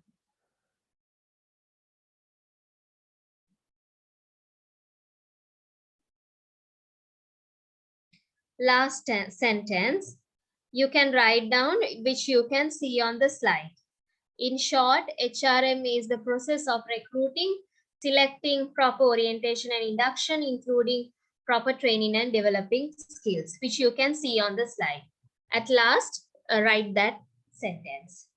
Last sentence you can write down, which you can see on the slide. In short, HRM is the process of recruiting, selecting, proper orientation and induction, including proper training and developing skills, which you can see on the slide. At last, write that sentence.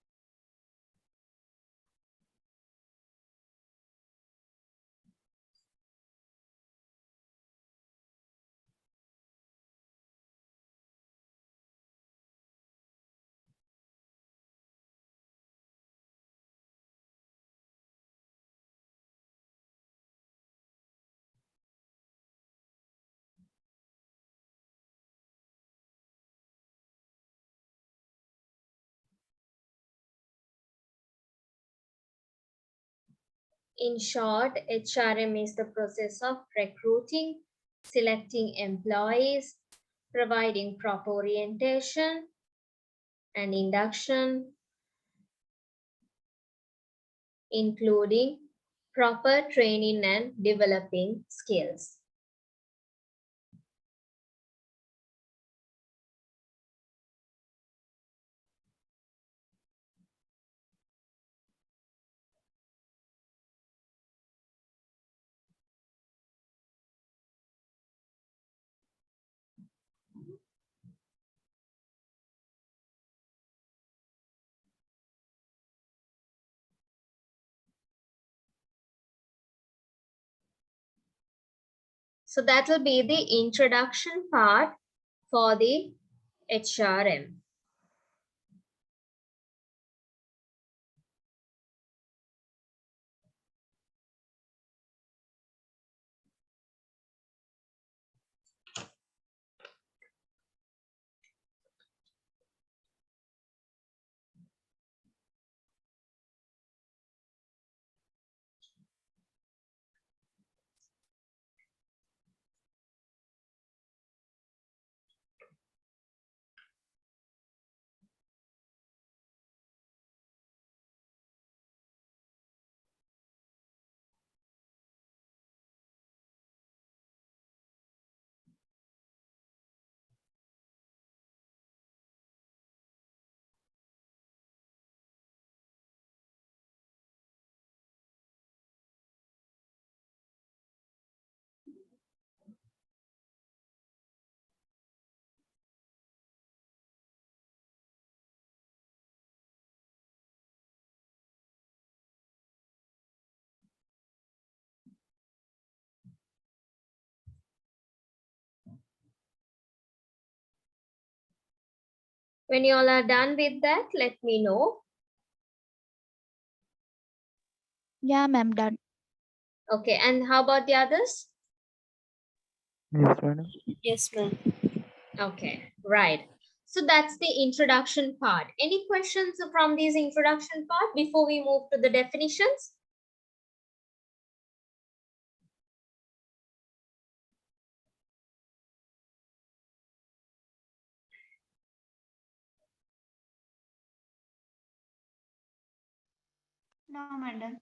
In short, HRM is the process of recruiting, selecting employees, providing proper orientation and induction, including proper training and developing skills. So that will be the introduction part for the HRM. When you all are done with that, let me know. Yeah, ma'am, done. Okay, and how about the others? Yes, madam. Yes, ma'am. Okay, right. So that's the introduction part. Any questions from this introduction part before we move to the definitions? No, madam.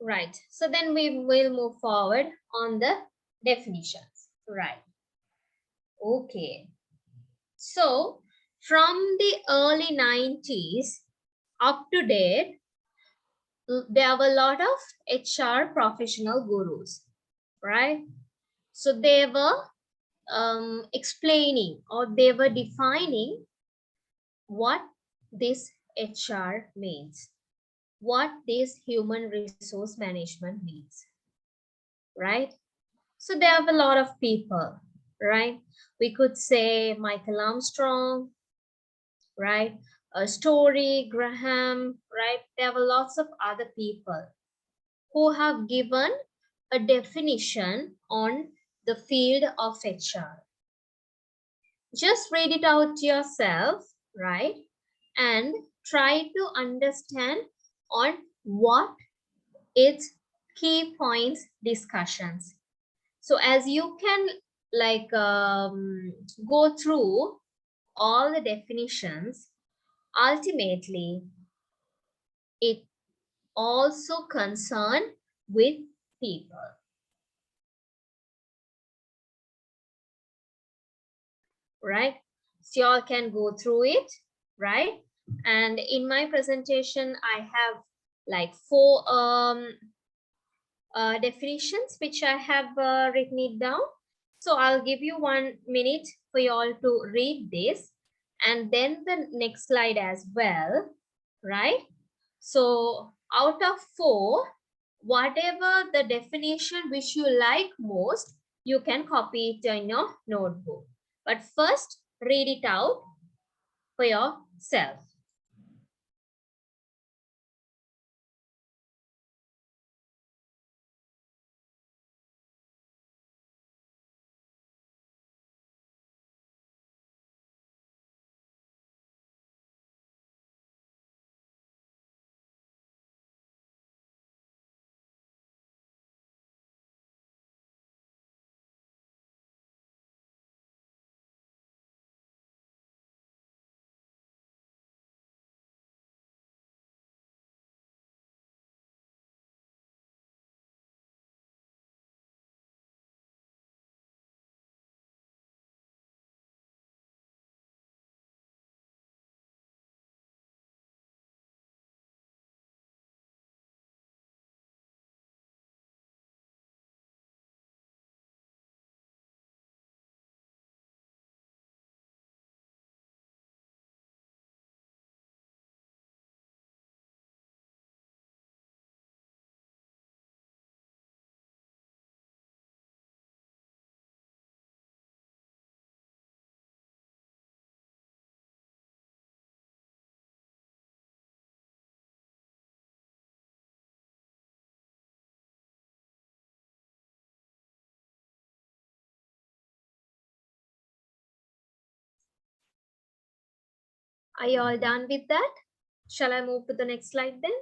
Right. So then we will move forward on the definitions. Right. Okay. So from the early 90s up to date, there were a lot of HR professional gurus, right? So they were explaining or they were defining what this HR means, what this human resource management means, right? So there are a lot of people, right? We could say Michael Armstrong, right? Story, Graham, right? There were lots of other people who have given a definition on the field of HR. Just read it out yourself, right? And try to understand on what its key points discussions. So as you can like go through all the definitions, ultimately it also concerned with people, right? So y'all can go through it, right? And in my presentation, I have like 4 definitions which I have written it down. So I'll give you 1 minute for you all to read this and then the next slide as well, right? So out of 4, whatever the definition which you like most, you can copy it in your notebook. But first, read it out for yourself. Are you all done with that? Shall I move to the next slide then?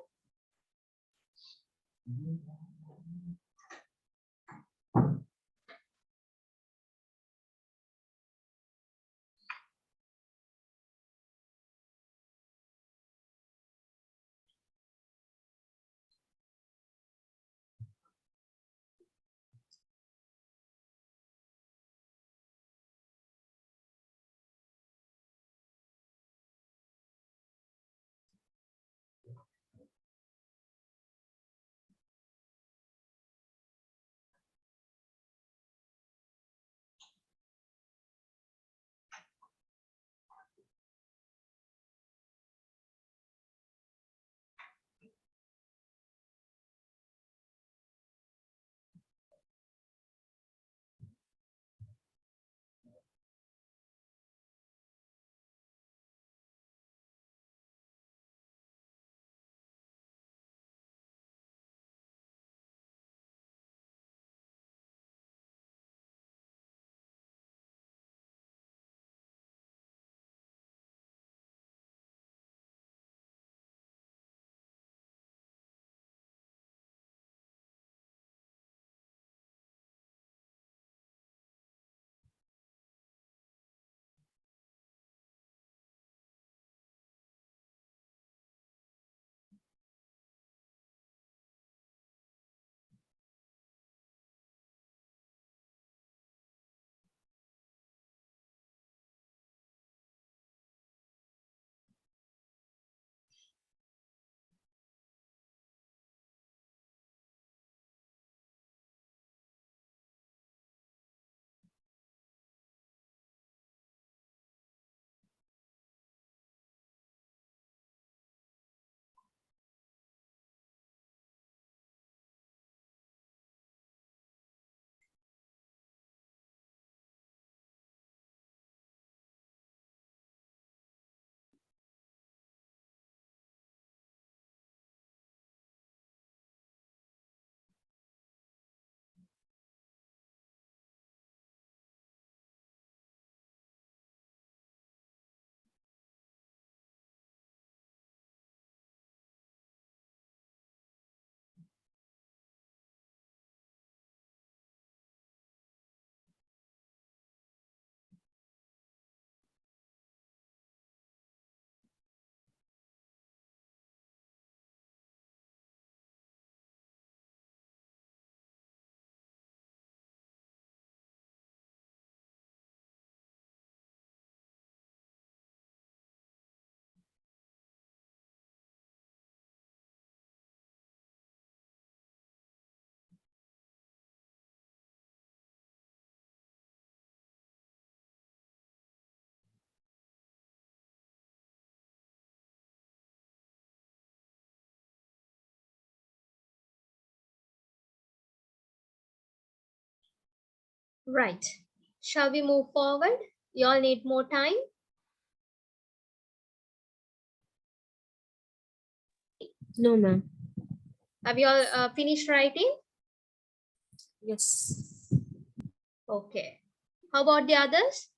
Right. Shall we move forward? You all need more time? No, ma'am. Have you all finished writing? Yes. Okay. How about the others?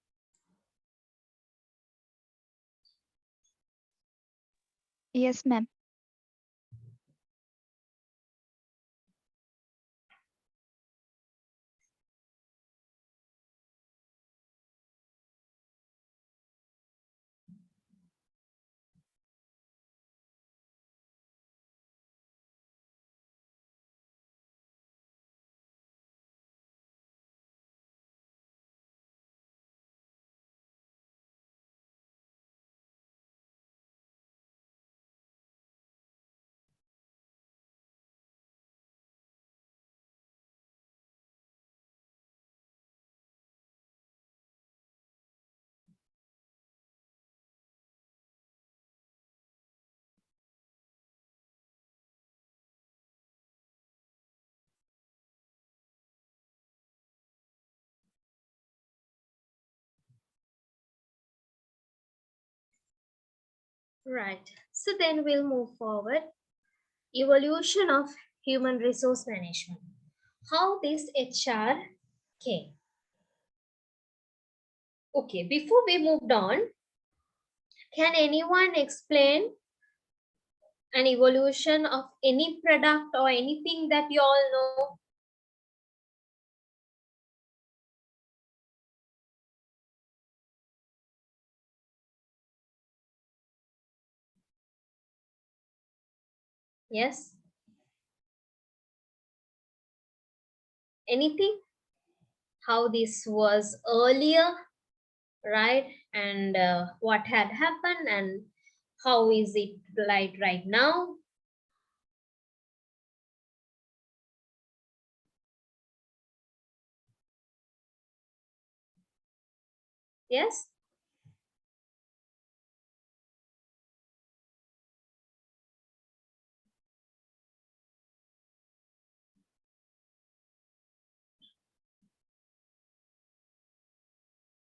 Yes, ma'am. Right. So then we'll move forward. Evolution of human resource management. How this HR came. Okay, before we moved on, can anyone explain an evolution of any product or anything that you all know? Yes? Anything? How this was earlier, right? And what had happened and how is it like right now? Yes?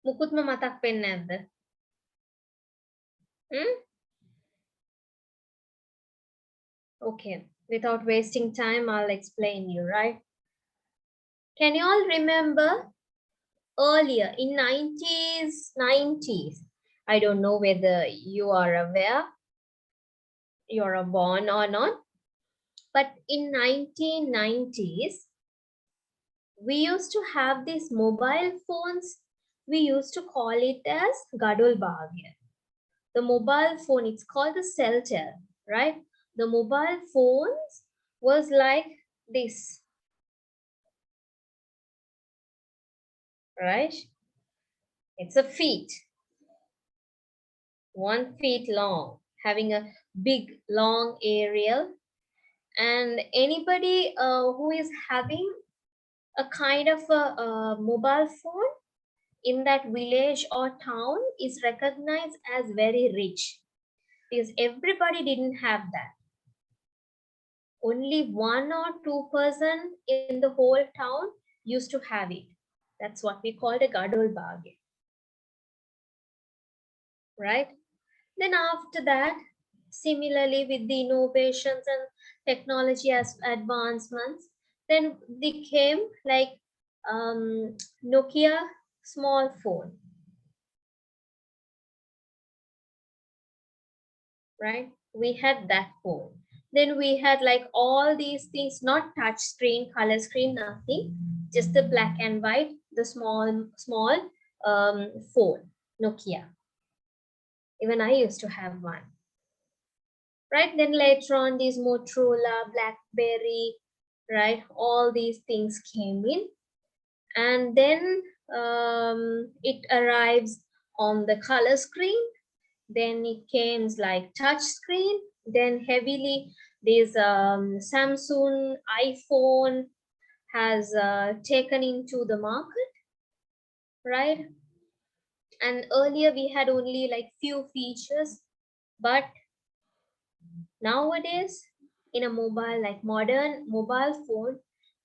මුකුත්ම මතක් වෙන්නේ නැද්ද? Hmm? Okay, without wasting time, I'll explain you, right? Can you all remember earlier in 90s? I don't know whether you are aware, you're born or not, but in 1990s, we used to have these mobile phones. We used to call it as gadol bagya. The mobile phone, it's called the Celtel, right? The mobile phones was like this, right? It's a feet, 1 feet long, having a big long aerial. And anybody who is having a kind of a mobile phone in that village or town is recognized as very rich, because everybody didn't have that. Only 1 or 2% in the whole town used to have it. That's what we called a gadol bagya, right? Then after that, similarly with the innovations and technology as advancements, then they came like Nokia small phone, right? We had that phone. Then we had like all these things, not touch screen, color screen, nothing, just the black and white, the small phone, Nokia. Even I used to have one. Right, then later on these Motorola, BlackBerry, right, all these things came in, and then it arrives on the color screen, then it came like touch screen, then heavily this Samsung iPhone has taken into the market, right? And earlier we had only like few features, but nowadays, in a mobile, like modern mobile phone,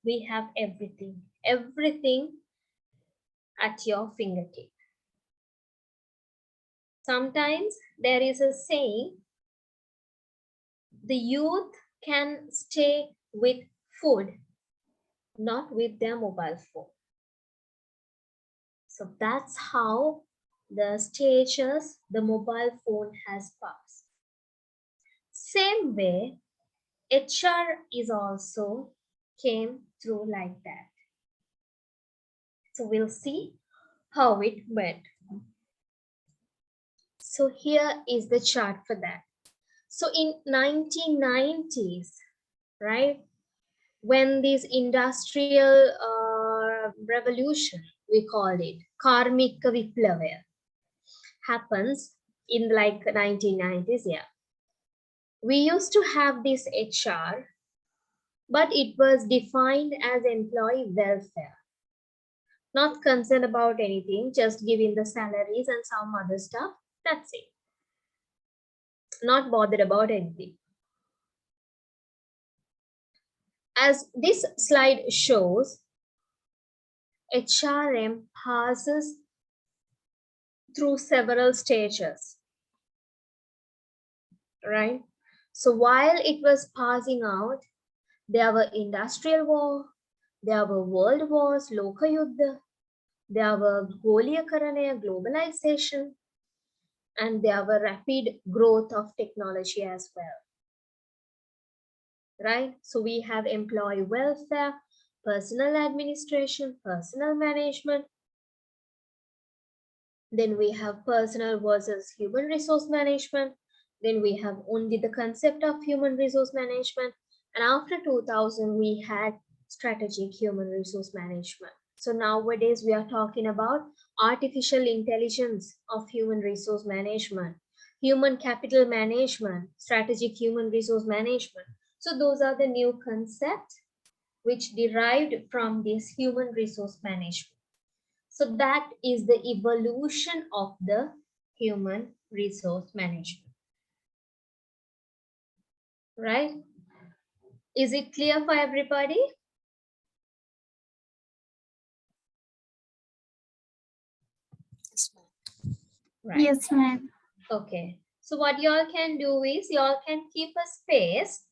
we have everything. Everything at your fingertip. Sometimes there is a saying, the youth can stay with food, not with their mobile phone. So that's how the stages the mobile phone has passed. Same way, HR is also came through like that. So we'll see how it went. So here is the chart for that. So in 1990s, right, when this industrial revolution, we called it, Karmika Viplava, happens in like 1990s, yeah. We used to have this HR, but it was defined as employee welfare. Not concerned about anything, just giving the salaries and some other stuff, that's it. Not bothered about anything. As this slide shows, HRM passes through several stages, right? So while it was passing out, there were industrial war, there were world wars, Lokayuddha, there were Goliyakaranaya, globalization, and there were rapid growth of technology as well, right? So we have employee welfare, personal administration, personal management. Then we have personal versus human resource management. Then we have only the concept of human resource management. And after 2000, we had strategic human resource management. So nowadays we are talking about artificial intelligence of human resource management, human capital management, strategic human resource management. So those are the new concepts which derived from this human resource management. So that is the evolution of the human resource management. Right? Is it clear for everybody? Yes, ma'am. Right. Yes, ma'am. Okay. So what y'all can do is y'all can keep a space,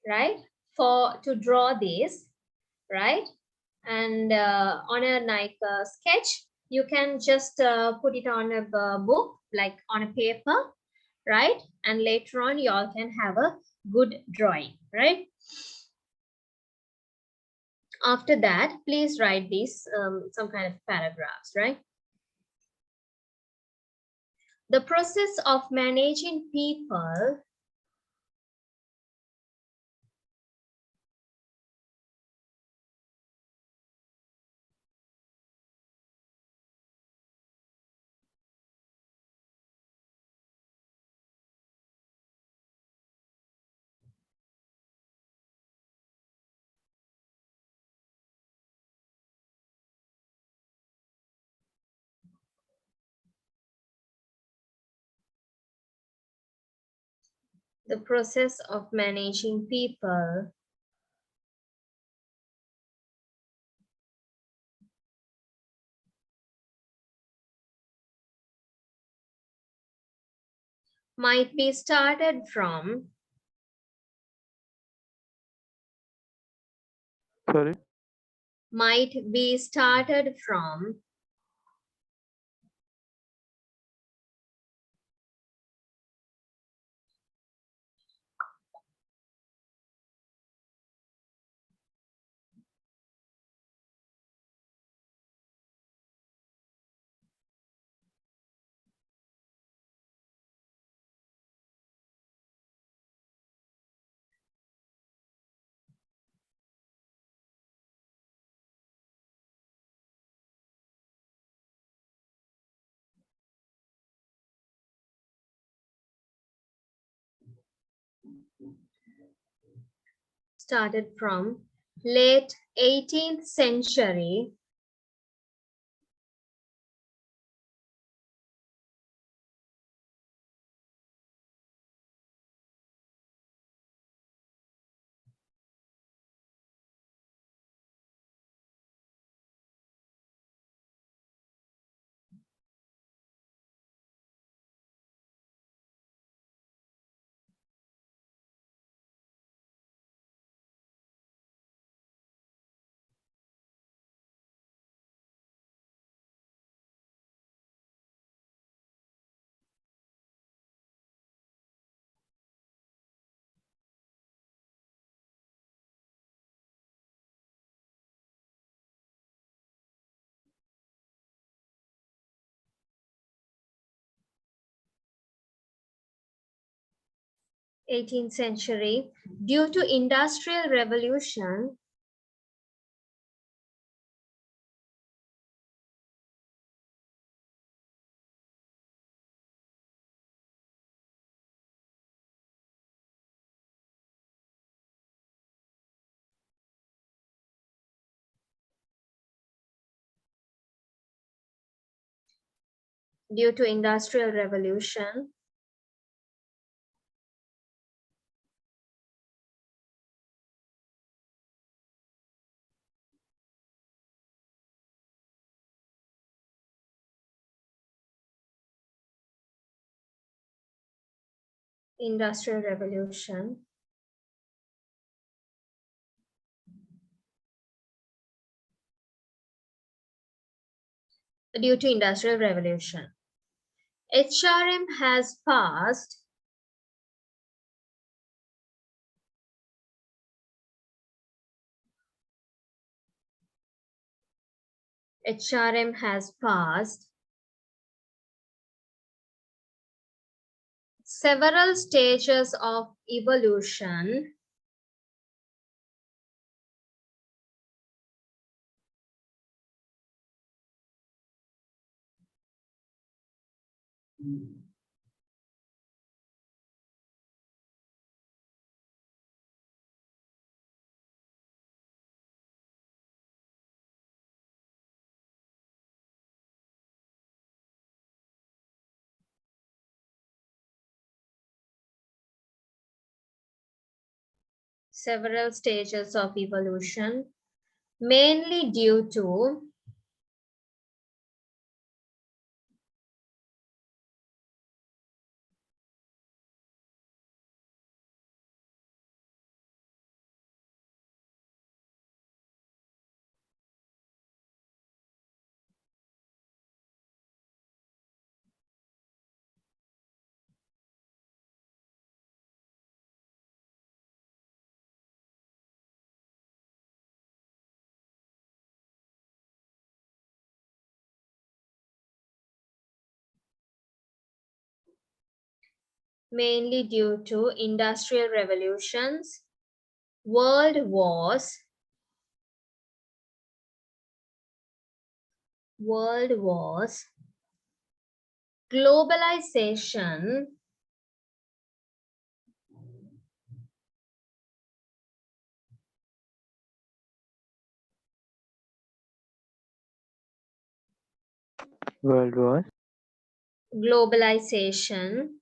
right, for to draw this, right? And on a like sketch, you can just put it on a book, like on a paper, right? And later on, y'all can have a good drawing, right? After that, please write these some kind of paragraphs, right? The process of managing people the process of managing people might be started from Sorry. late 18th century 18th century. Due to industrial revolution, due to industrial revolution, industrial revolution, due to industrial revolution, HRM has passed several stages of evolution mainly due to industrial revolutions, world wars, globalization, World Wars, globalization,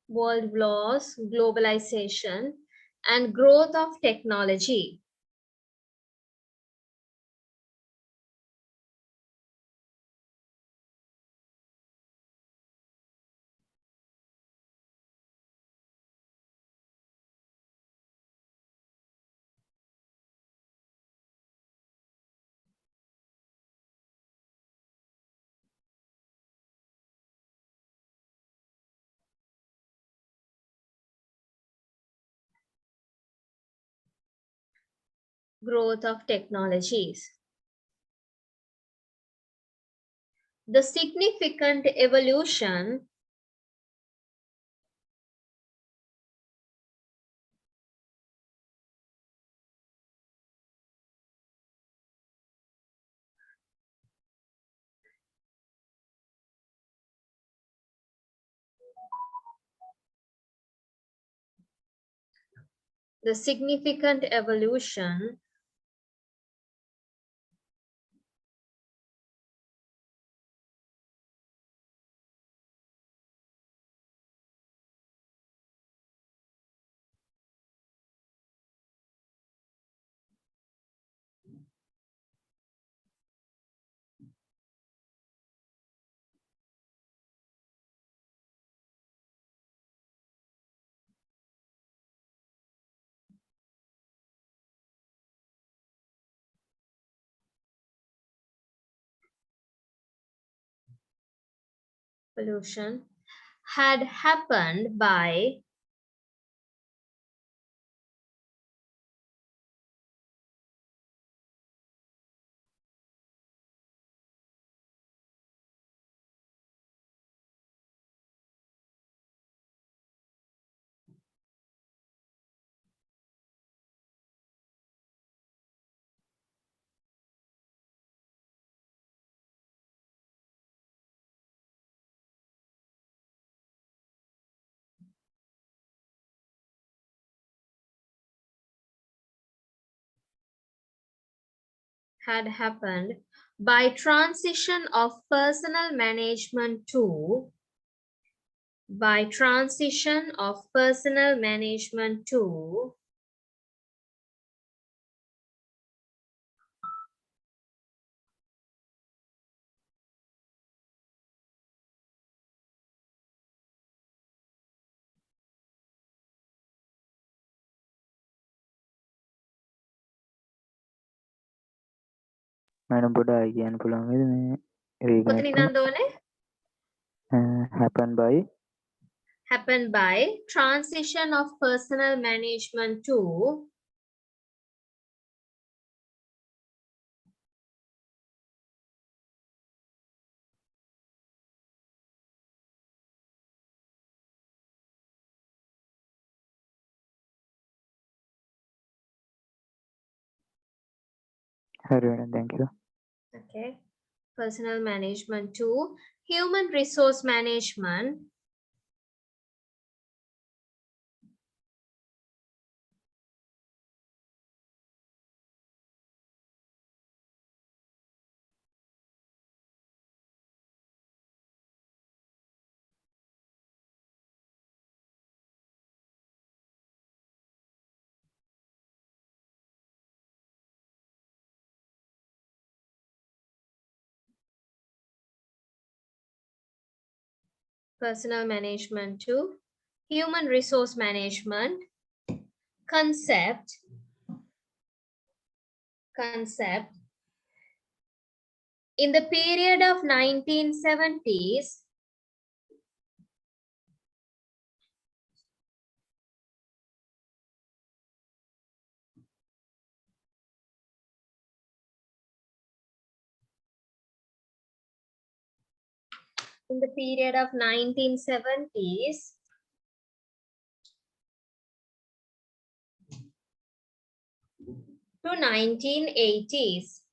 world wars, globalization, and growth of technology. Growth of technologies. The significant evolution pollution had happened by transition of personal management to Madam පොඩ්ඩයි කියන්න පුළුවන් වේද මේ reconnect කොතනින්ද ඕනේ? happen by transition of personal management to හරි madam thank you okay, personal management to human resource management to human resource management concept in the period of 1970s to 1980s.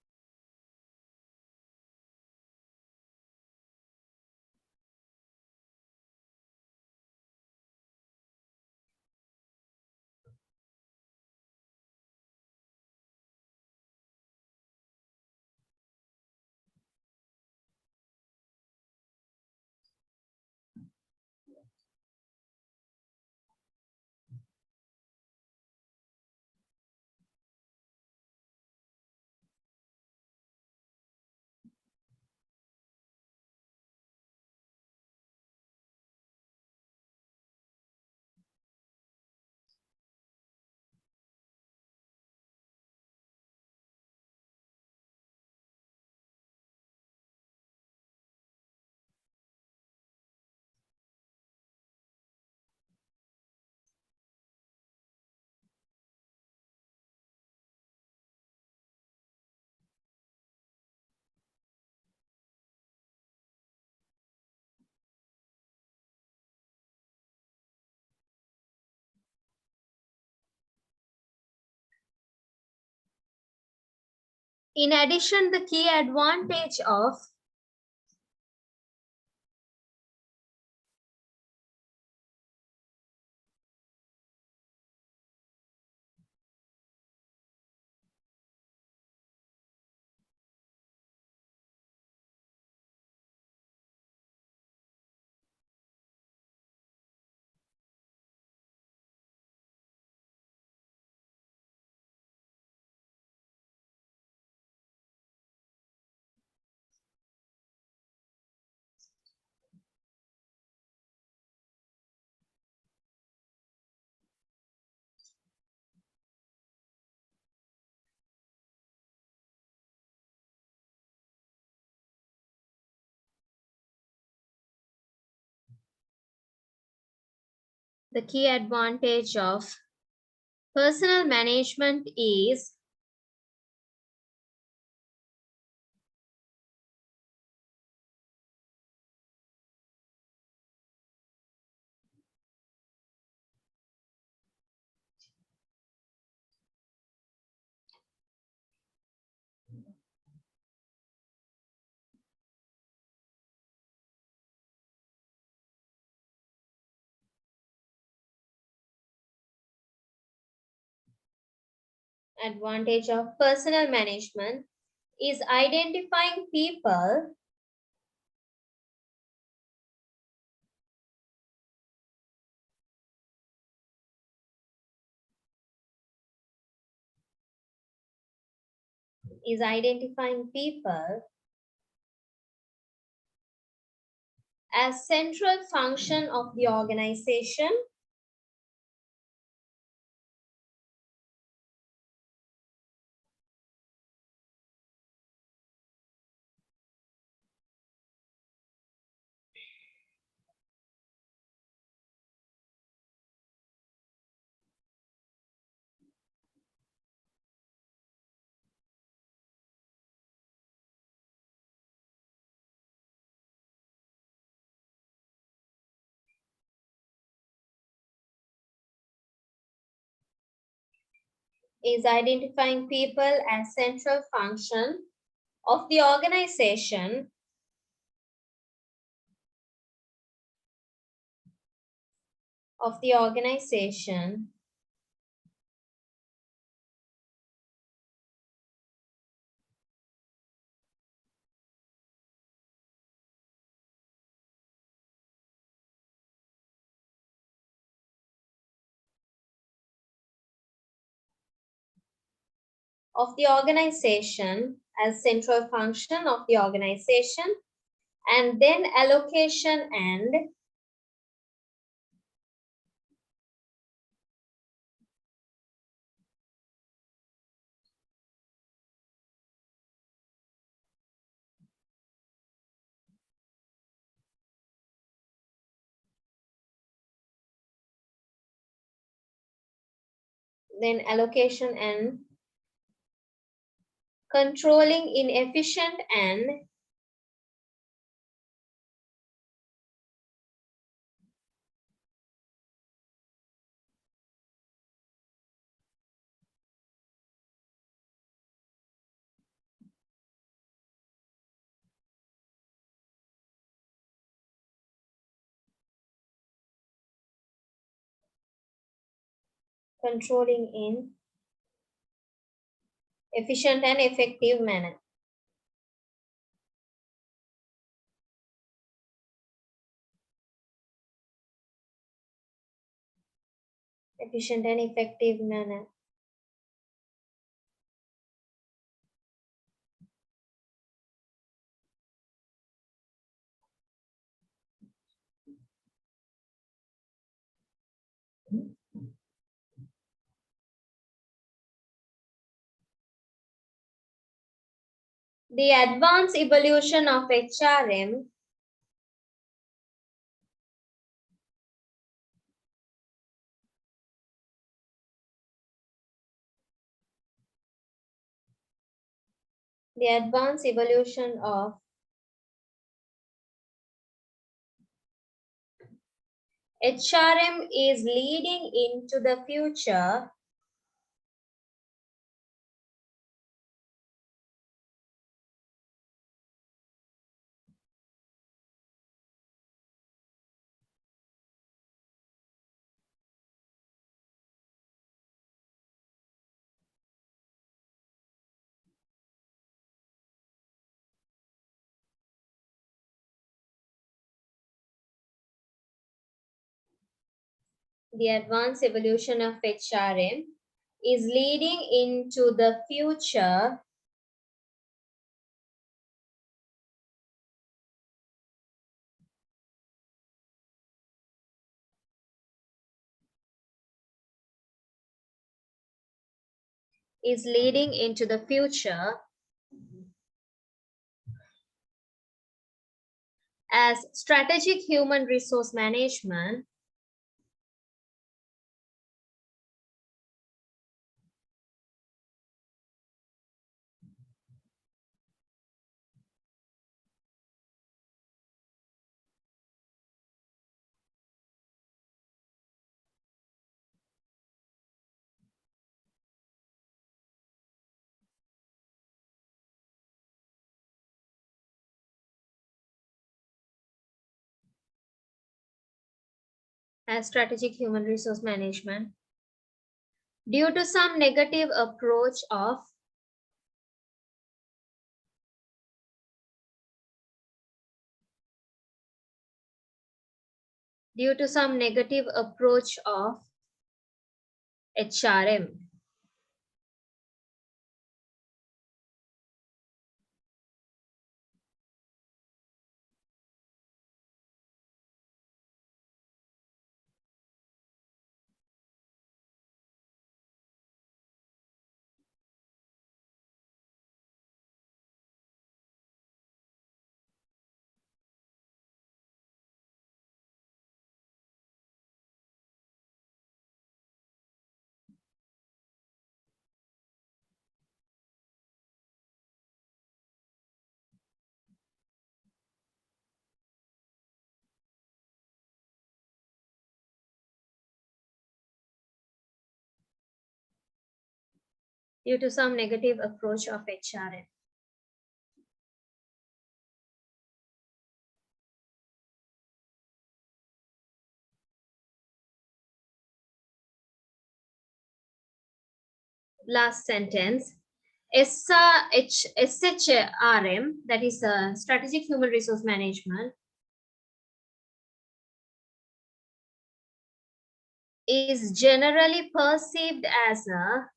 In addition, the key advantage of The key advantage of personal management is identifying people as central function of the organization is identifying people as central function of the organization as central function of the organization, and then allocation and controlling inefficient and controlling in efficient and effective manner. Efficient and effective manner. The advanced evolution of HRM the advanced evolution of HRM is leading into the future the advanced evolution of HRM is leading into the future as strategic human resource management as strategic human resource management due to some negative approach of HRM. Due to some negative approach of HRM. Last sentence. SHRM, that is Strategic Human Resource Management, is generally perceived as a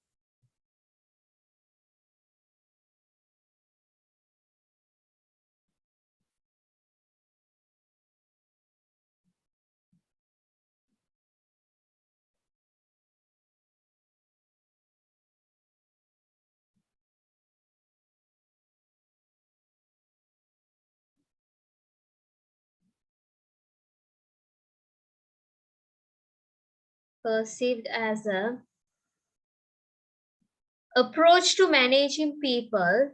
approach to managing people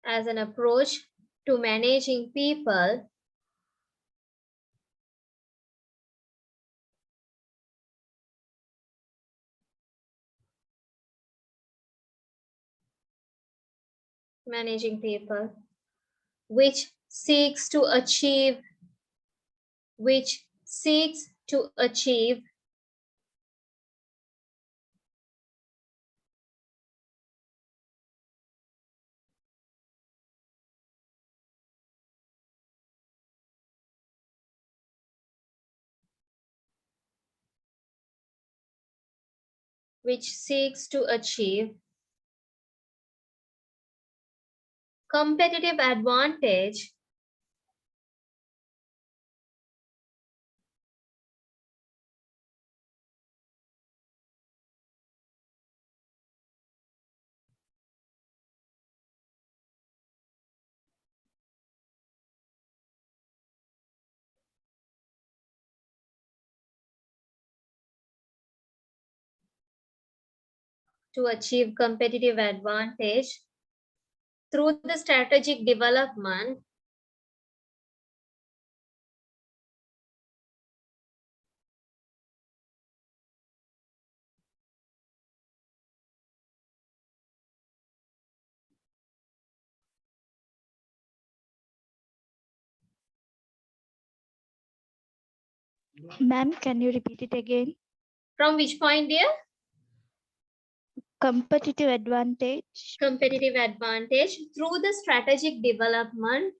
as an approach to managing people which seeks to achieve which seeks to achieve competitive advantage to achieve competitive advantage through the strategic development Ma'am, can you repeat it again? from which point, dear? Competitive advantage. Competitive advantage through the strategic development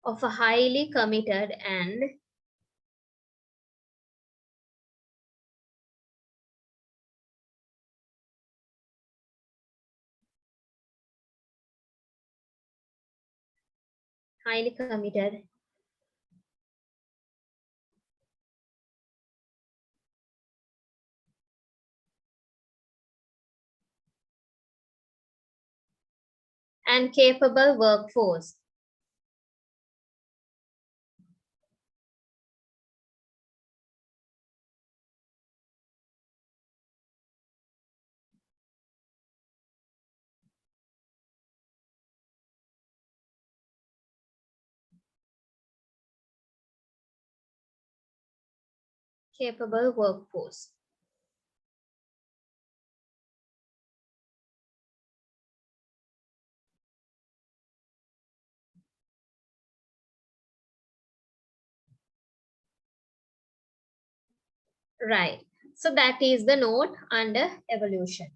of a highly committed and highly committed. And capable workforce. Capable workforce. Right. So that is the note under evolution.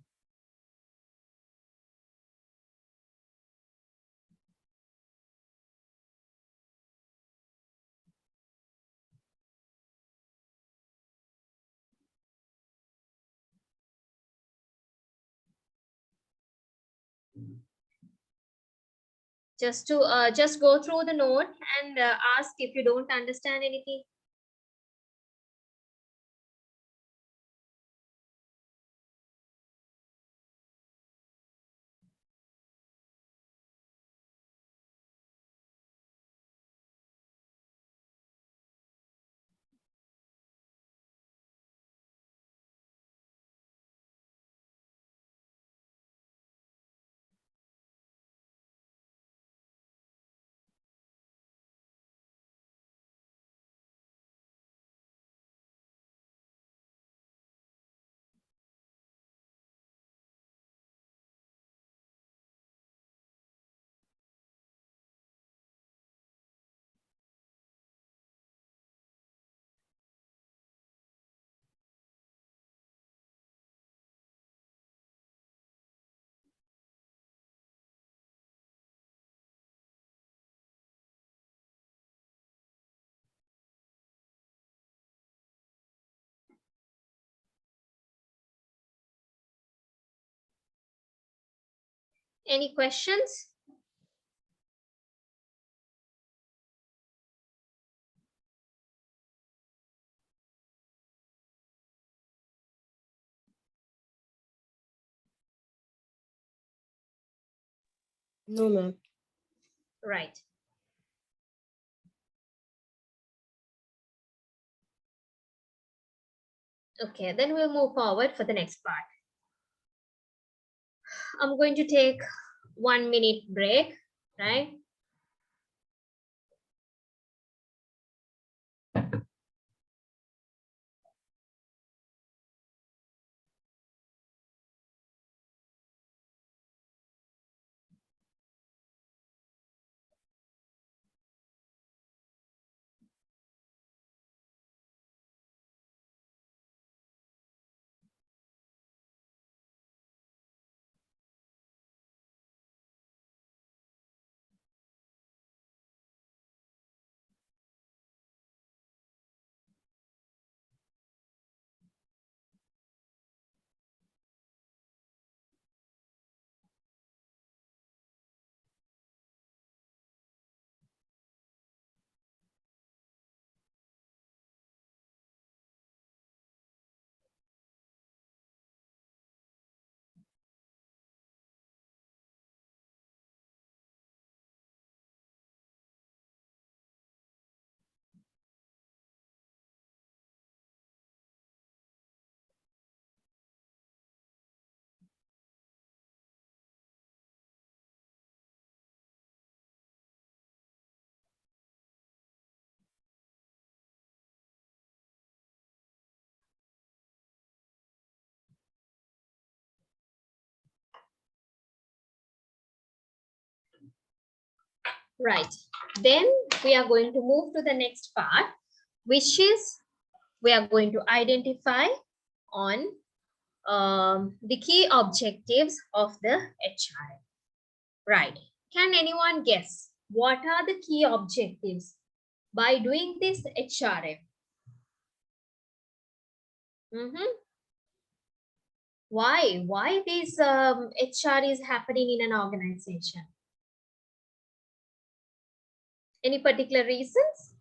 Just to just go through the note and ask if you don't understand anything. Any questions? No, ma'am. Right. Okay, then we'll move forward for the next part. I'm going to take 1 minute break, right? Right. Then we are going to move to the next part, which is we are going to identify on the key objectives of the HRM. Right. Can anyone guess what are the key objectives by doing this HRM? Why? Why this HR is happening in an organization? Any particular reasons?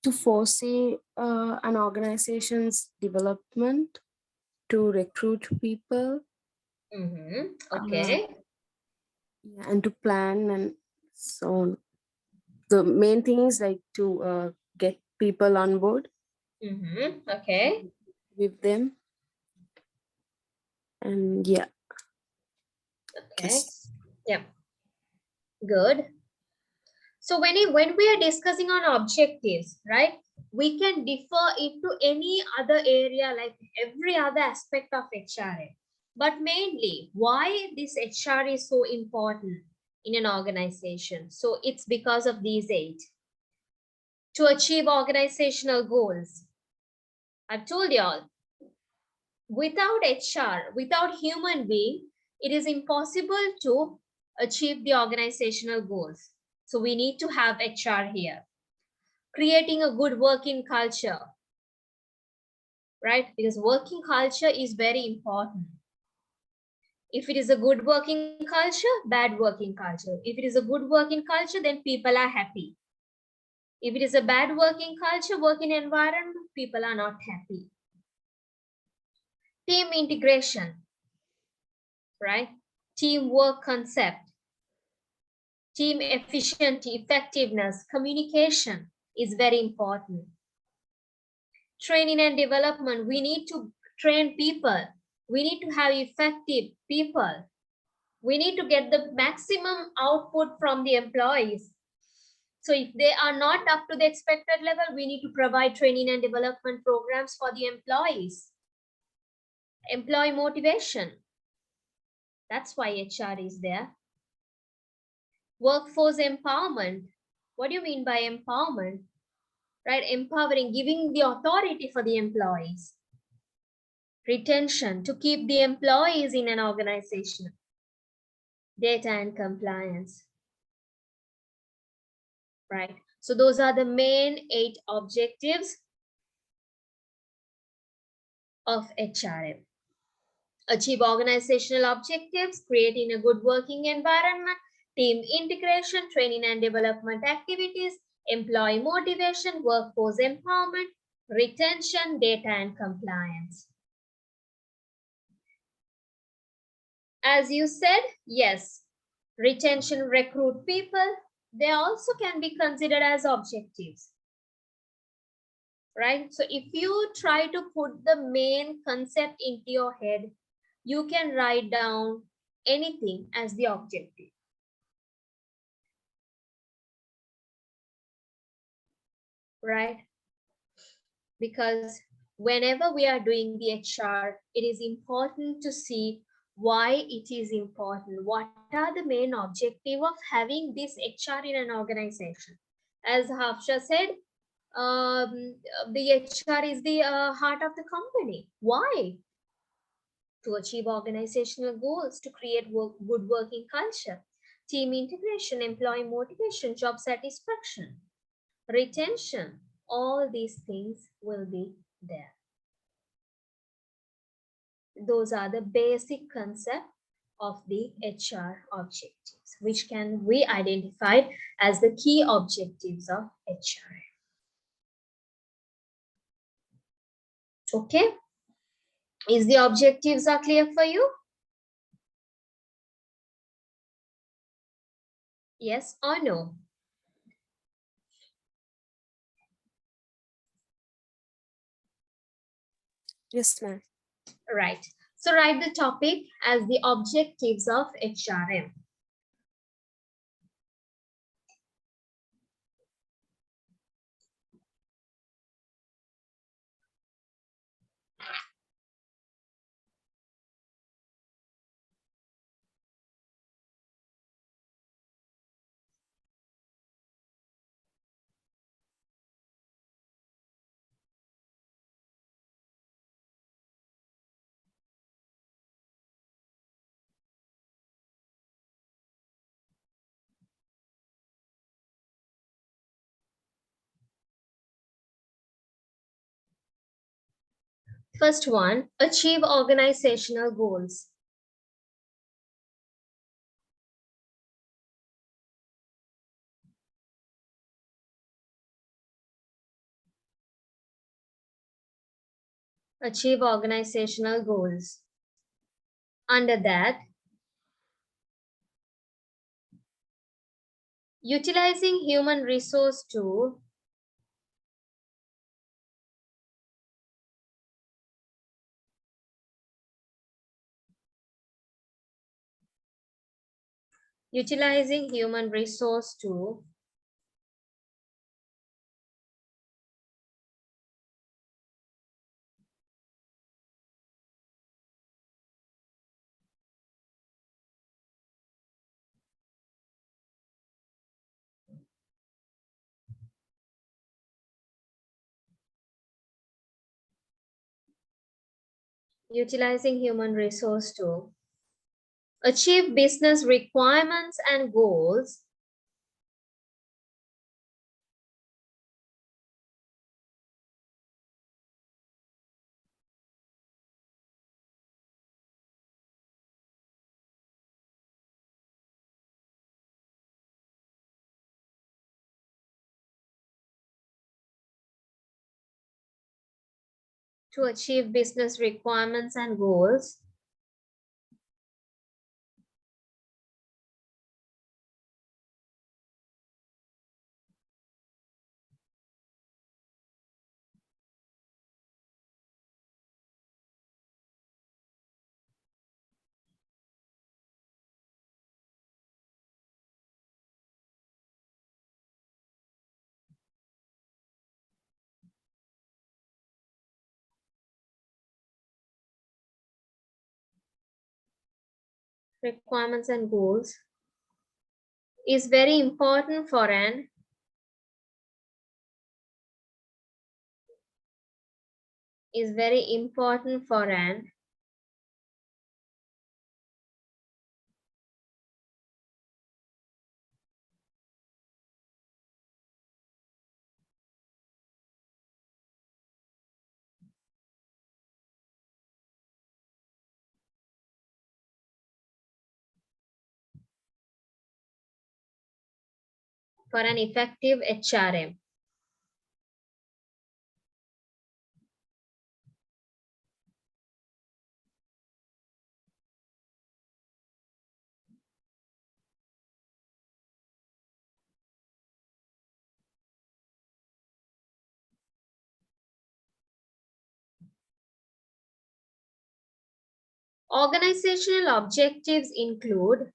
To foresee an organization's development, to recruit people, Okay. and to plan and so on. The main thing is like to get people on board Okay. with them. And yeah. Okay. Yes. Yeah. Good. So when we are discussing on objectives, right, we can differ into any other area like every other aspect of HRA. But mainly, why this HR is so important in an organization? So it's because of these 8. To achieve organizational goals. I've told you all, without HR, without human being, it is impossible to achieve the organizational goals. So we need to have HR here. Creating a good working culture, right? Because working culture is very important. If it is a good working culture, bad working culture. If it is a good working culture, then people are happy. If it is a bad working culture, working environment, people are not happy. Team integration, right? Teamwork concept, team efficiency, effectiveness, communication is very important. Training and development, we need to train people. We need to have effective people. We need to get the maximum output from the employees. So if they are not up to the expected level, we need to provide training and development programs for the employees. Employee motivation. That's why HR is there. Workforce empowerment. What do you mean by empowerment? Right, empowering, giving the authority for the employees. Retention, to keep the employees in an organization. Data and compliance. Right, so those are the main 8 objectives of HRM. Achieve organizational objectives, creating a good working environment, team integration, training and development activities, employee motivation, workforce empowerment, retention, data and compliance. As you said, yes, retention, recruit people, they also can be considered as objectives. Right? So if you try to put the main concept into your head, you can write down anything as the objective. Right? Because whenever we are doing the HR, it is important to see why it is important. What are the main objective of having this HR in an organization? As Hafsha said, the HR is the heart of the company. Why? To achieve organizational goals, to create good working culture, team integration, employee motivation, job satisfaction, retention, all these things will be there. Those are the basic concept of the HR objectives, which can be identified as the key objectives of HR. Okay? Is the objectives are clear for you? Yes or no? Yes, ma'am. Right. So write the topic as the objectives of HRM. First one, achieve organizational goals. Achieve organizational goals. Under that, utilizing human resource to utilizing human resource to utilizing human resource to achieve business requirements and goals to achieve business requirements and goals. Requirements and goals is very important for an effective HRM. Organizational objectives include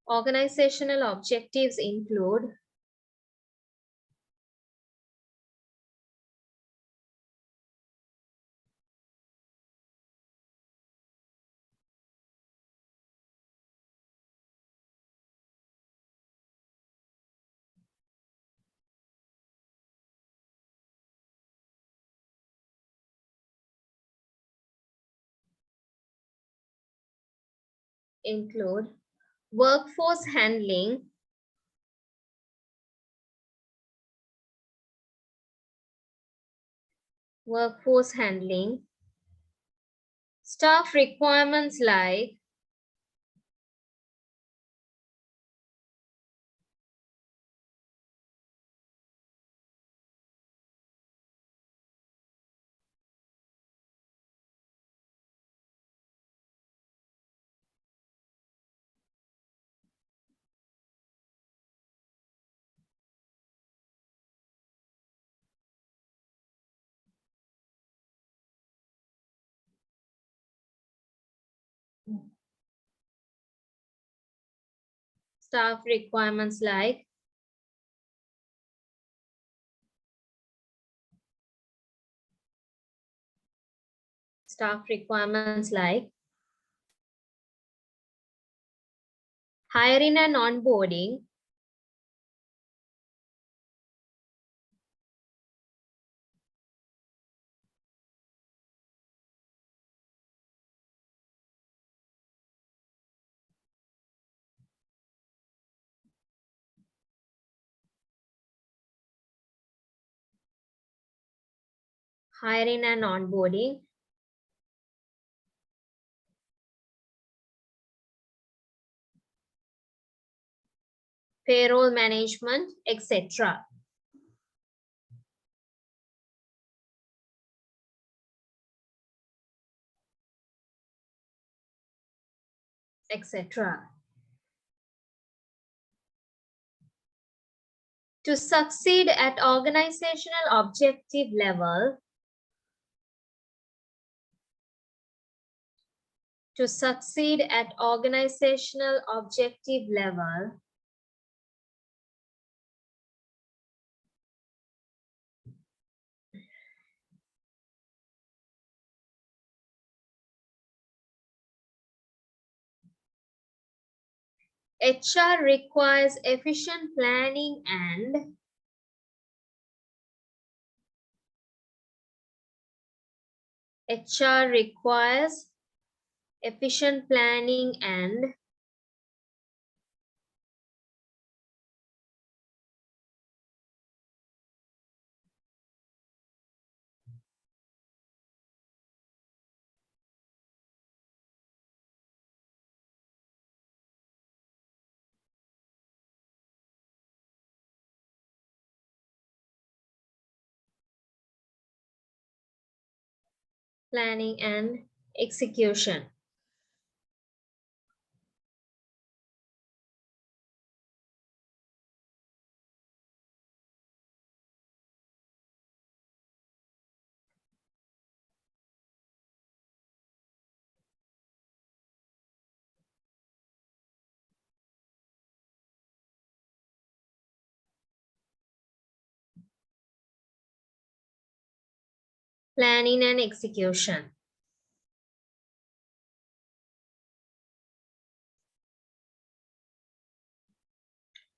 organizational objectives include workforce handling, staff requirements like staff requirements like hiring and onboarding, hiring and onboarding, payroll management, etc. etc. To succeed at organizational objective level, to succeed at organizational objective level, HR requires efficient planning and HR requires efficient planning and execution. Planning and execution.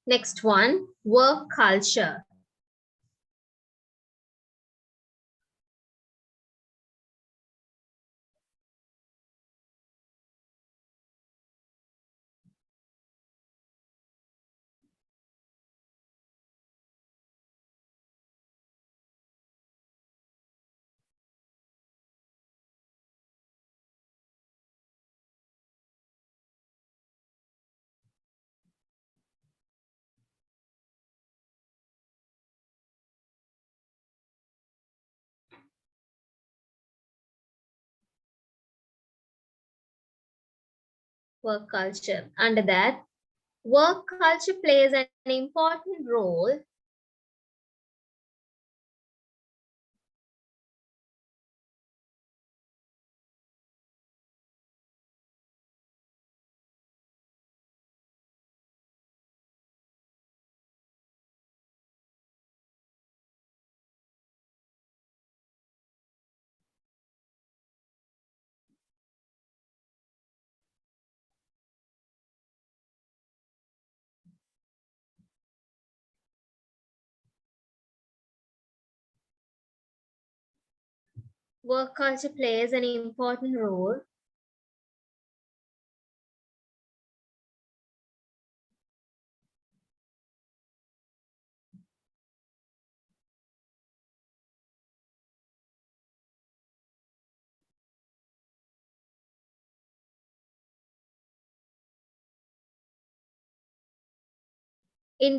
Next one, work culture. Work culture. Under that, work culture plays an important role work culture plays an important role in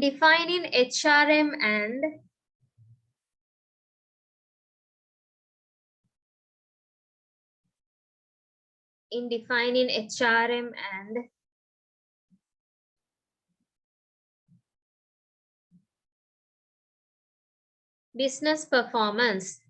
defining HRM and business performance.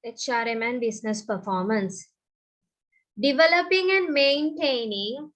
HRM and business performance. Developing and maintaining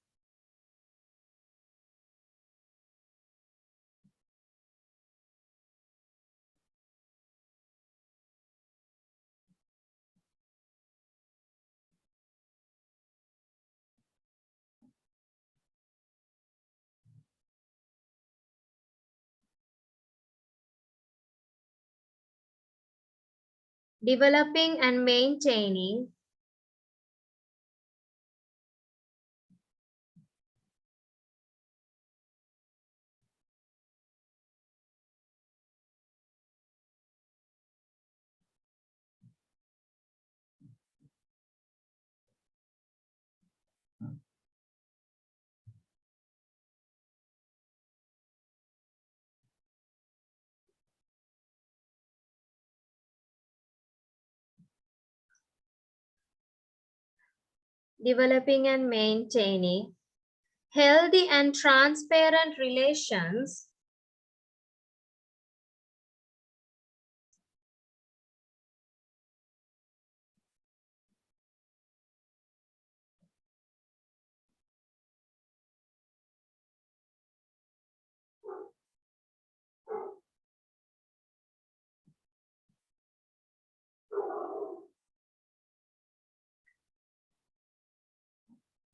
and maintaining healthy and transparent relations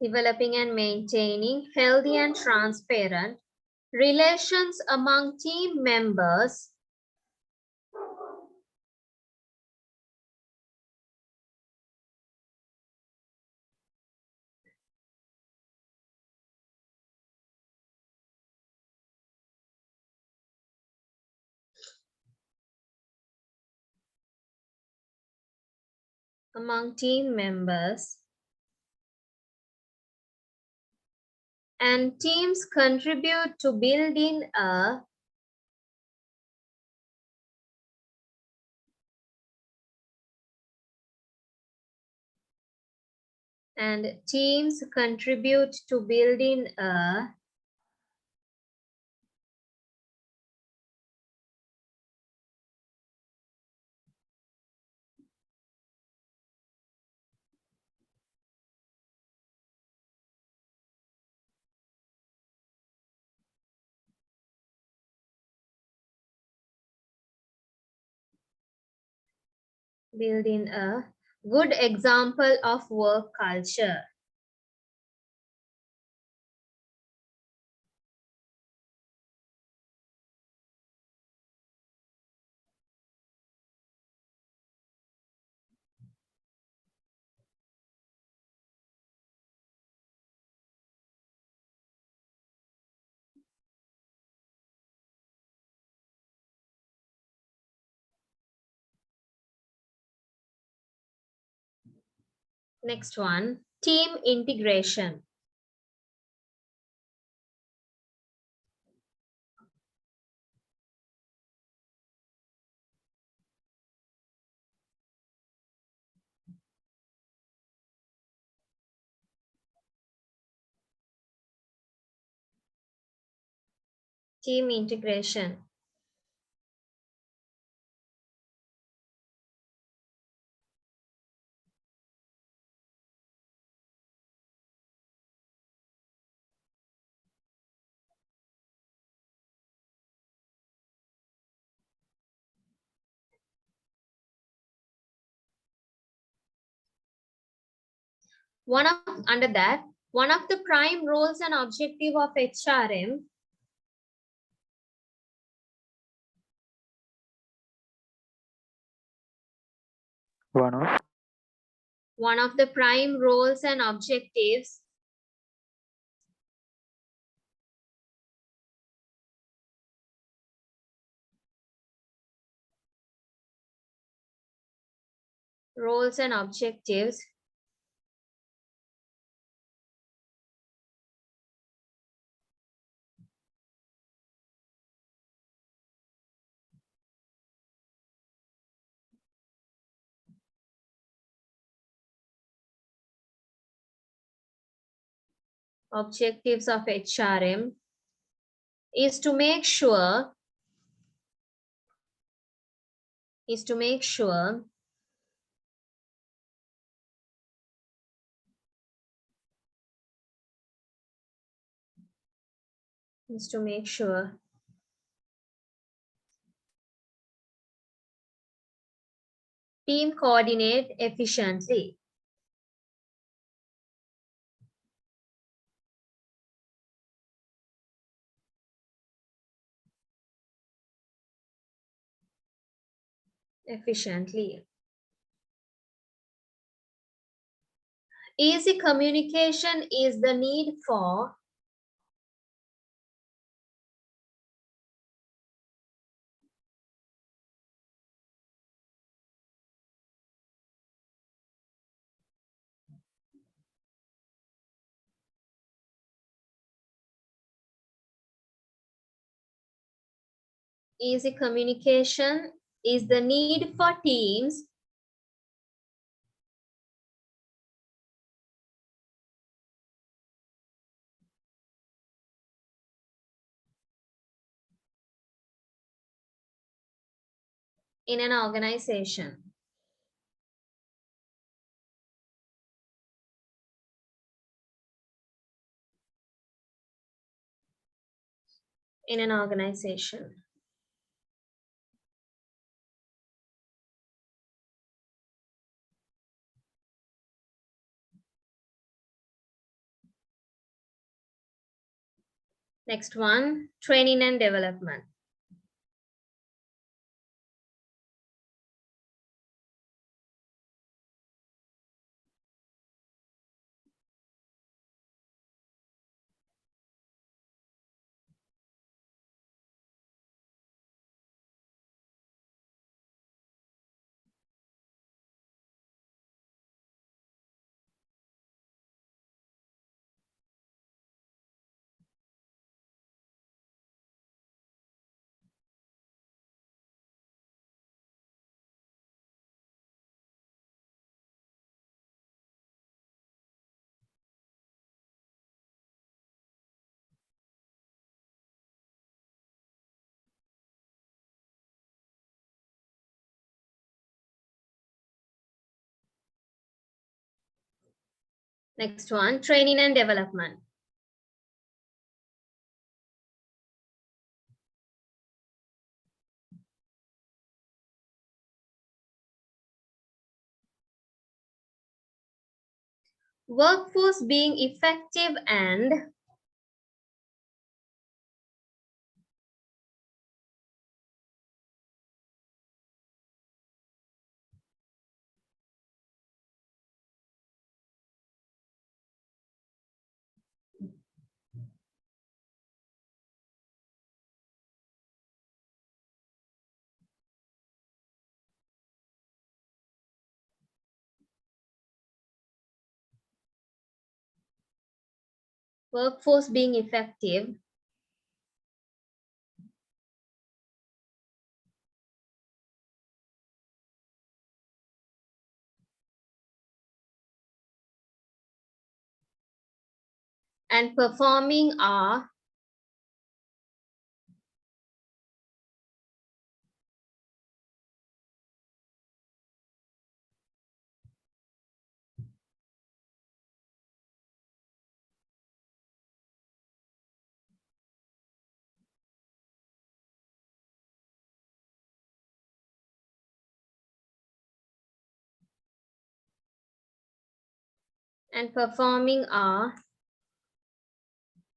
developing and maintaining healthy and transparent relations among team members and teams contribute to building a good example of work culture. Next one, team integration. Team integration. Under that, one of the prime roles and objective of HRM one of the prime roles and objectives of HRM is to make sure Just to make sure. Team coordinate efficiently. Efficiently. Easy communication is the need for easy communication is the need for teams in an organization. In an organization. Next one, training and development. Next one, training and development. Workforce being effective and workforce being effective and performing are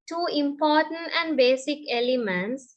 two important and basic elements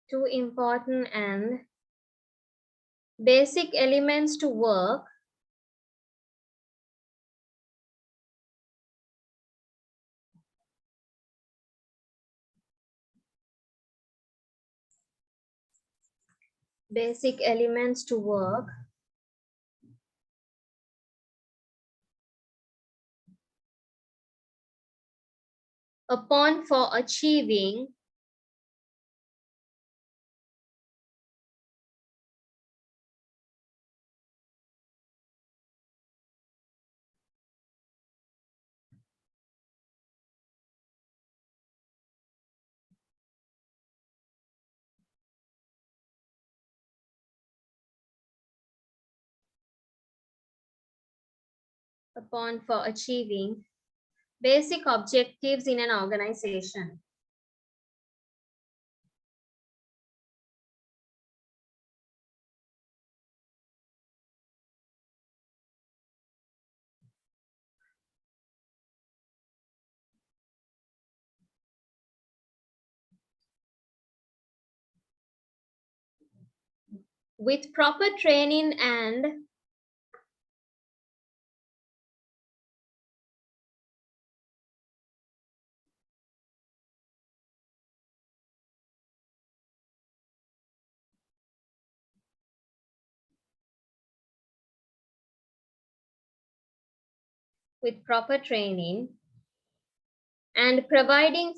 two important and basic elements to work Basic elements to work. Upon for achieving. Upon for achieving basic objectives in an organization. With proper training and and providing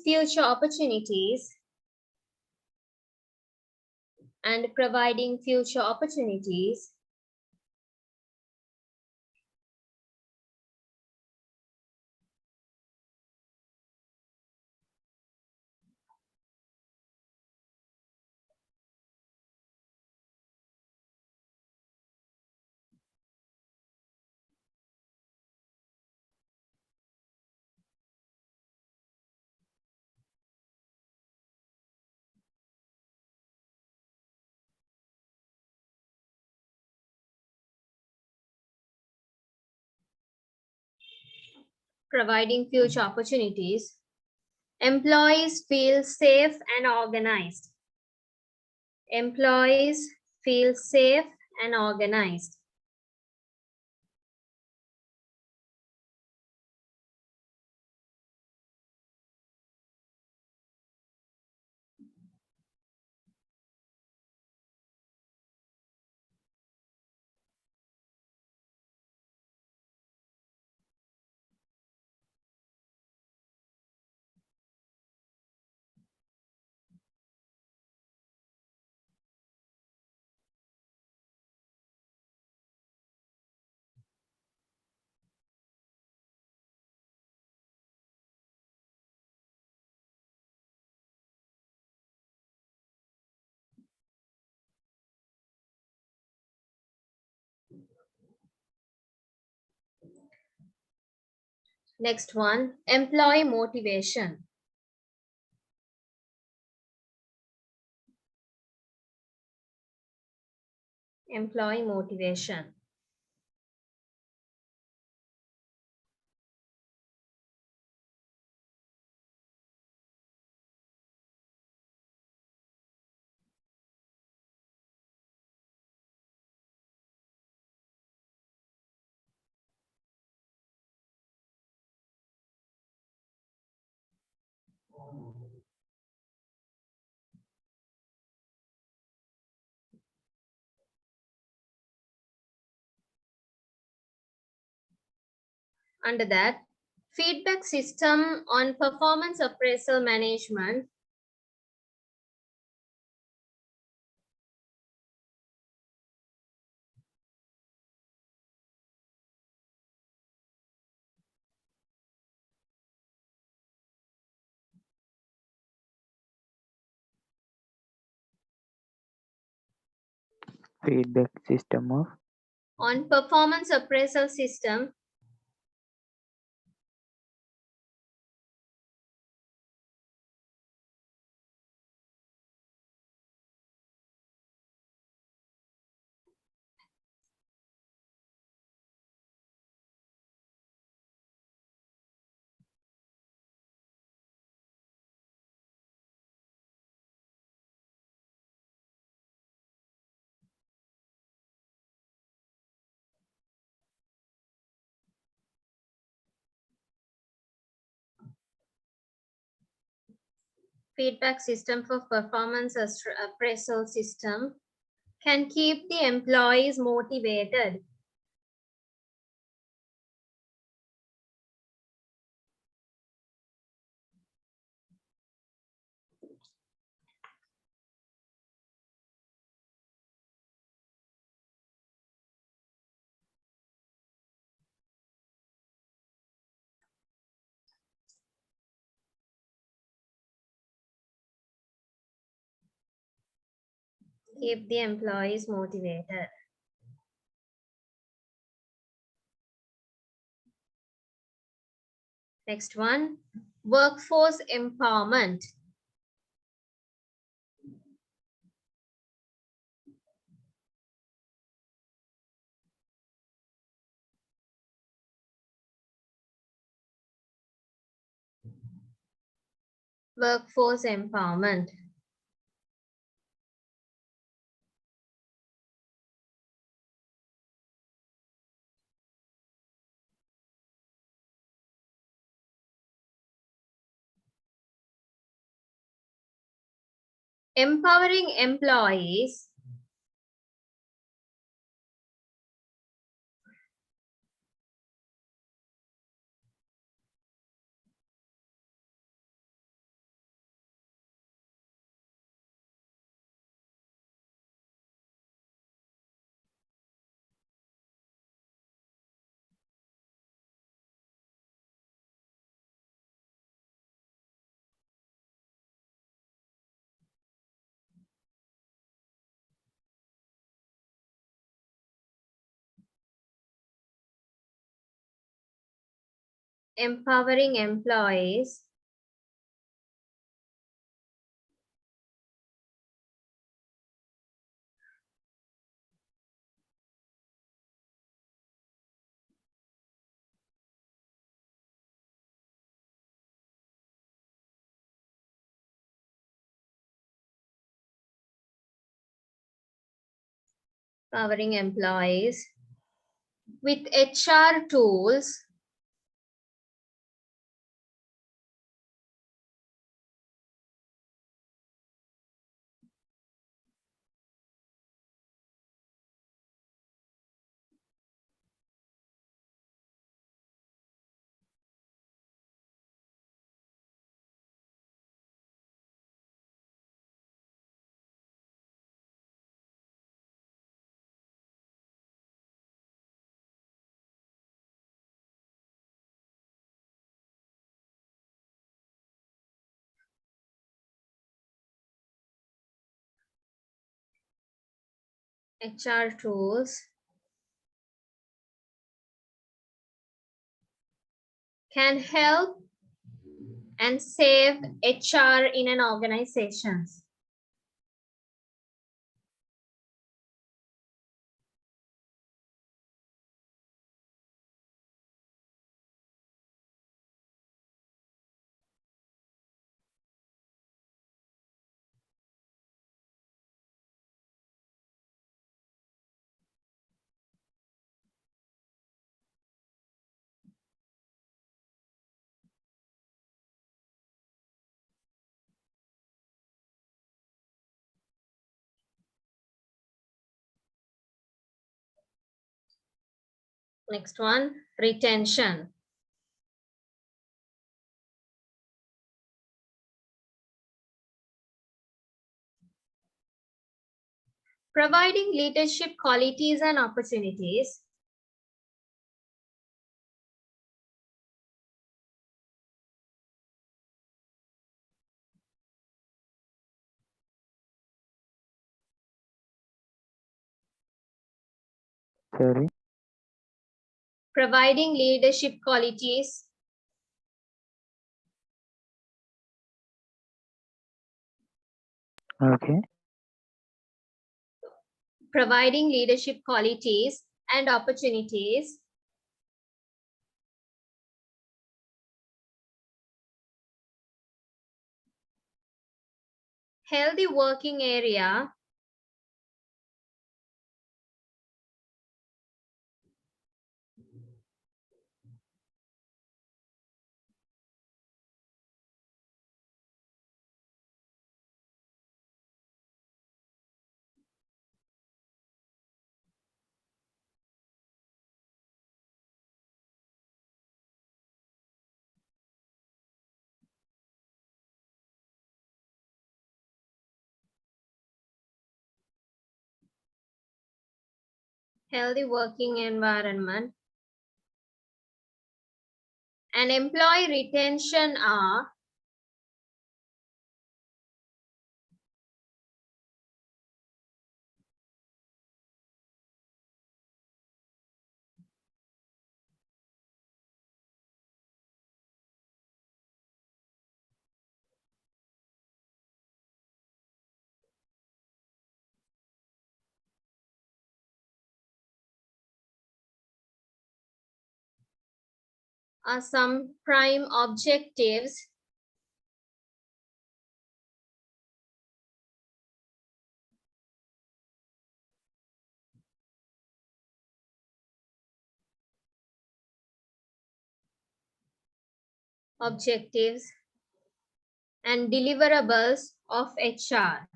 future opportunities employees feel safe and organized. Employees feel safe and organized. Next one, employee motivation. Employee motivation. Under that, feedback system on performance appraisal management. Feedback system of On performance appraisal system. Feedback system for performance appraisal system can keep the employees motivated? Keep the employees motivated. Next one, workforce empowerment. Workforce empowerment. Empowering employees empowering employees empowering employees with HR tools HR tools can help and save HR in an organization. Next one, retention. Providing leadership qualities and opportunities. Sorry. Providing leadership qualities. Okay. Providing leadership qualities and opportunities. Healthy working area. healthy working environment, and employee retention are some prime objectives and deliverables of HR.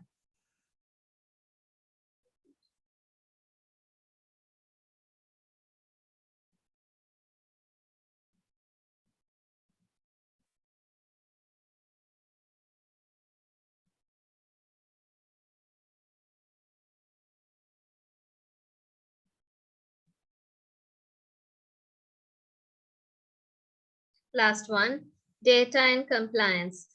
Last one, data and compliance.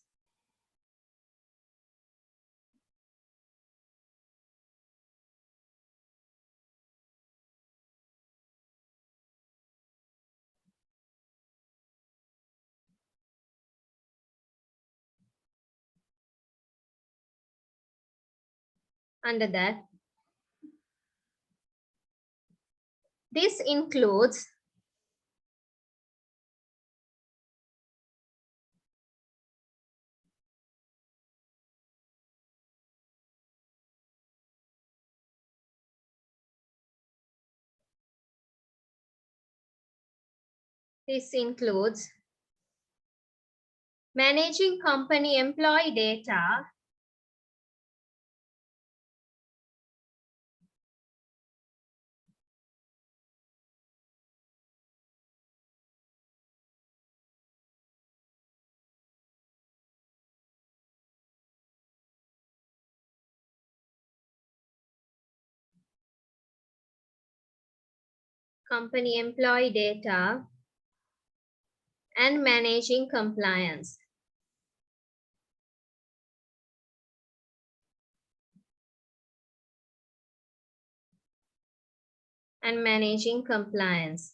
Under that, this includes managing company employee data, and managing compliance. And managing compliance.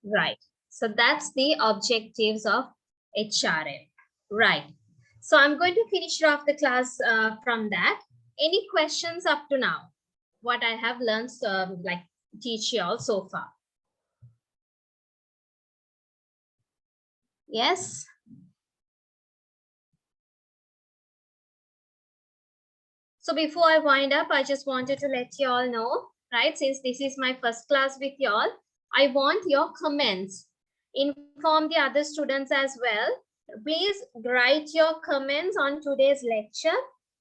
Right. So that's the objectives of HRM. Right. So I'm going to finish off the class from that. Any questions up to now? What I have learned, like teach you all so far. Yes. So before I wind up, I just wanted to let you all know, right? Since this is my first class with you all, I want your comments. Inform the other students as well. Please write your comments on today's lecture.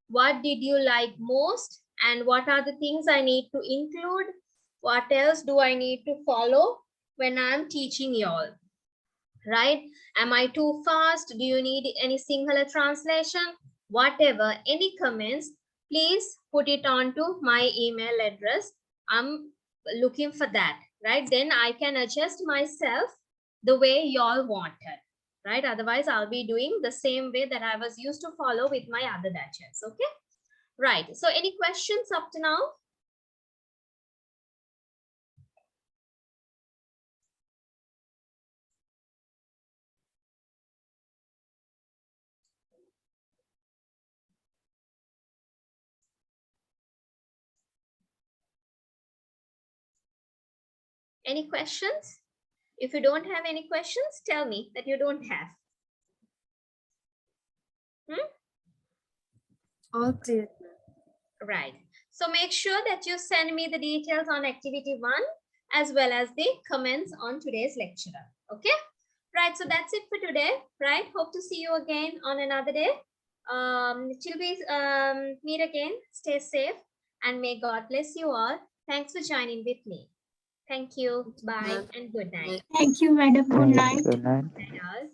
What did you like most? And what are the things I need to include? What else do I need to follow when I'm teaching you all? Right? Am I too fast? Do you need any singular translation? Whatever, any comments, please put it on to my email address. I'm looking for that, right? Then I can adjust myself the way y'all wanted, right? Otherwise, I'll be doing the same way that I was used to follow with my other batches, okay? Right, so any questions up to now? Any questions? If you don't have any questions, tell me that you don't have. All clear. Right. So make sure that you send me the details on activity 1 as well as the comments on today's lecture. Okay. Right. So that's it for today. Right. Hope to see you again on another day. Till we meet again, stay safe. And may God bless you all. Thanks for joining with me. Thank you. Bye and good night. Thank you, madam. Good night. Good night. Good night all.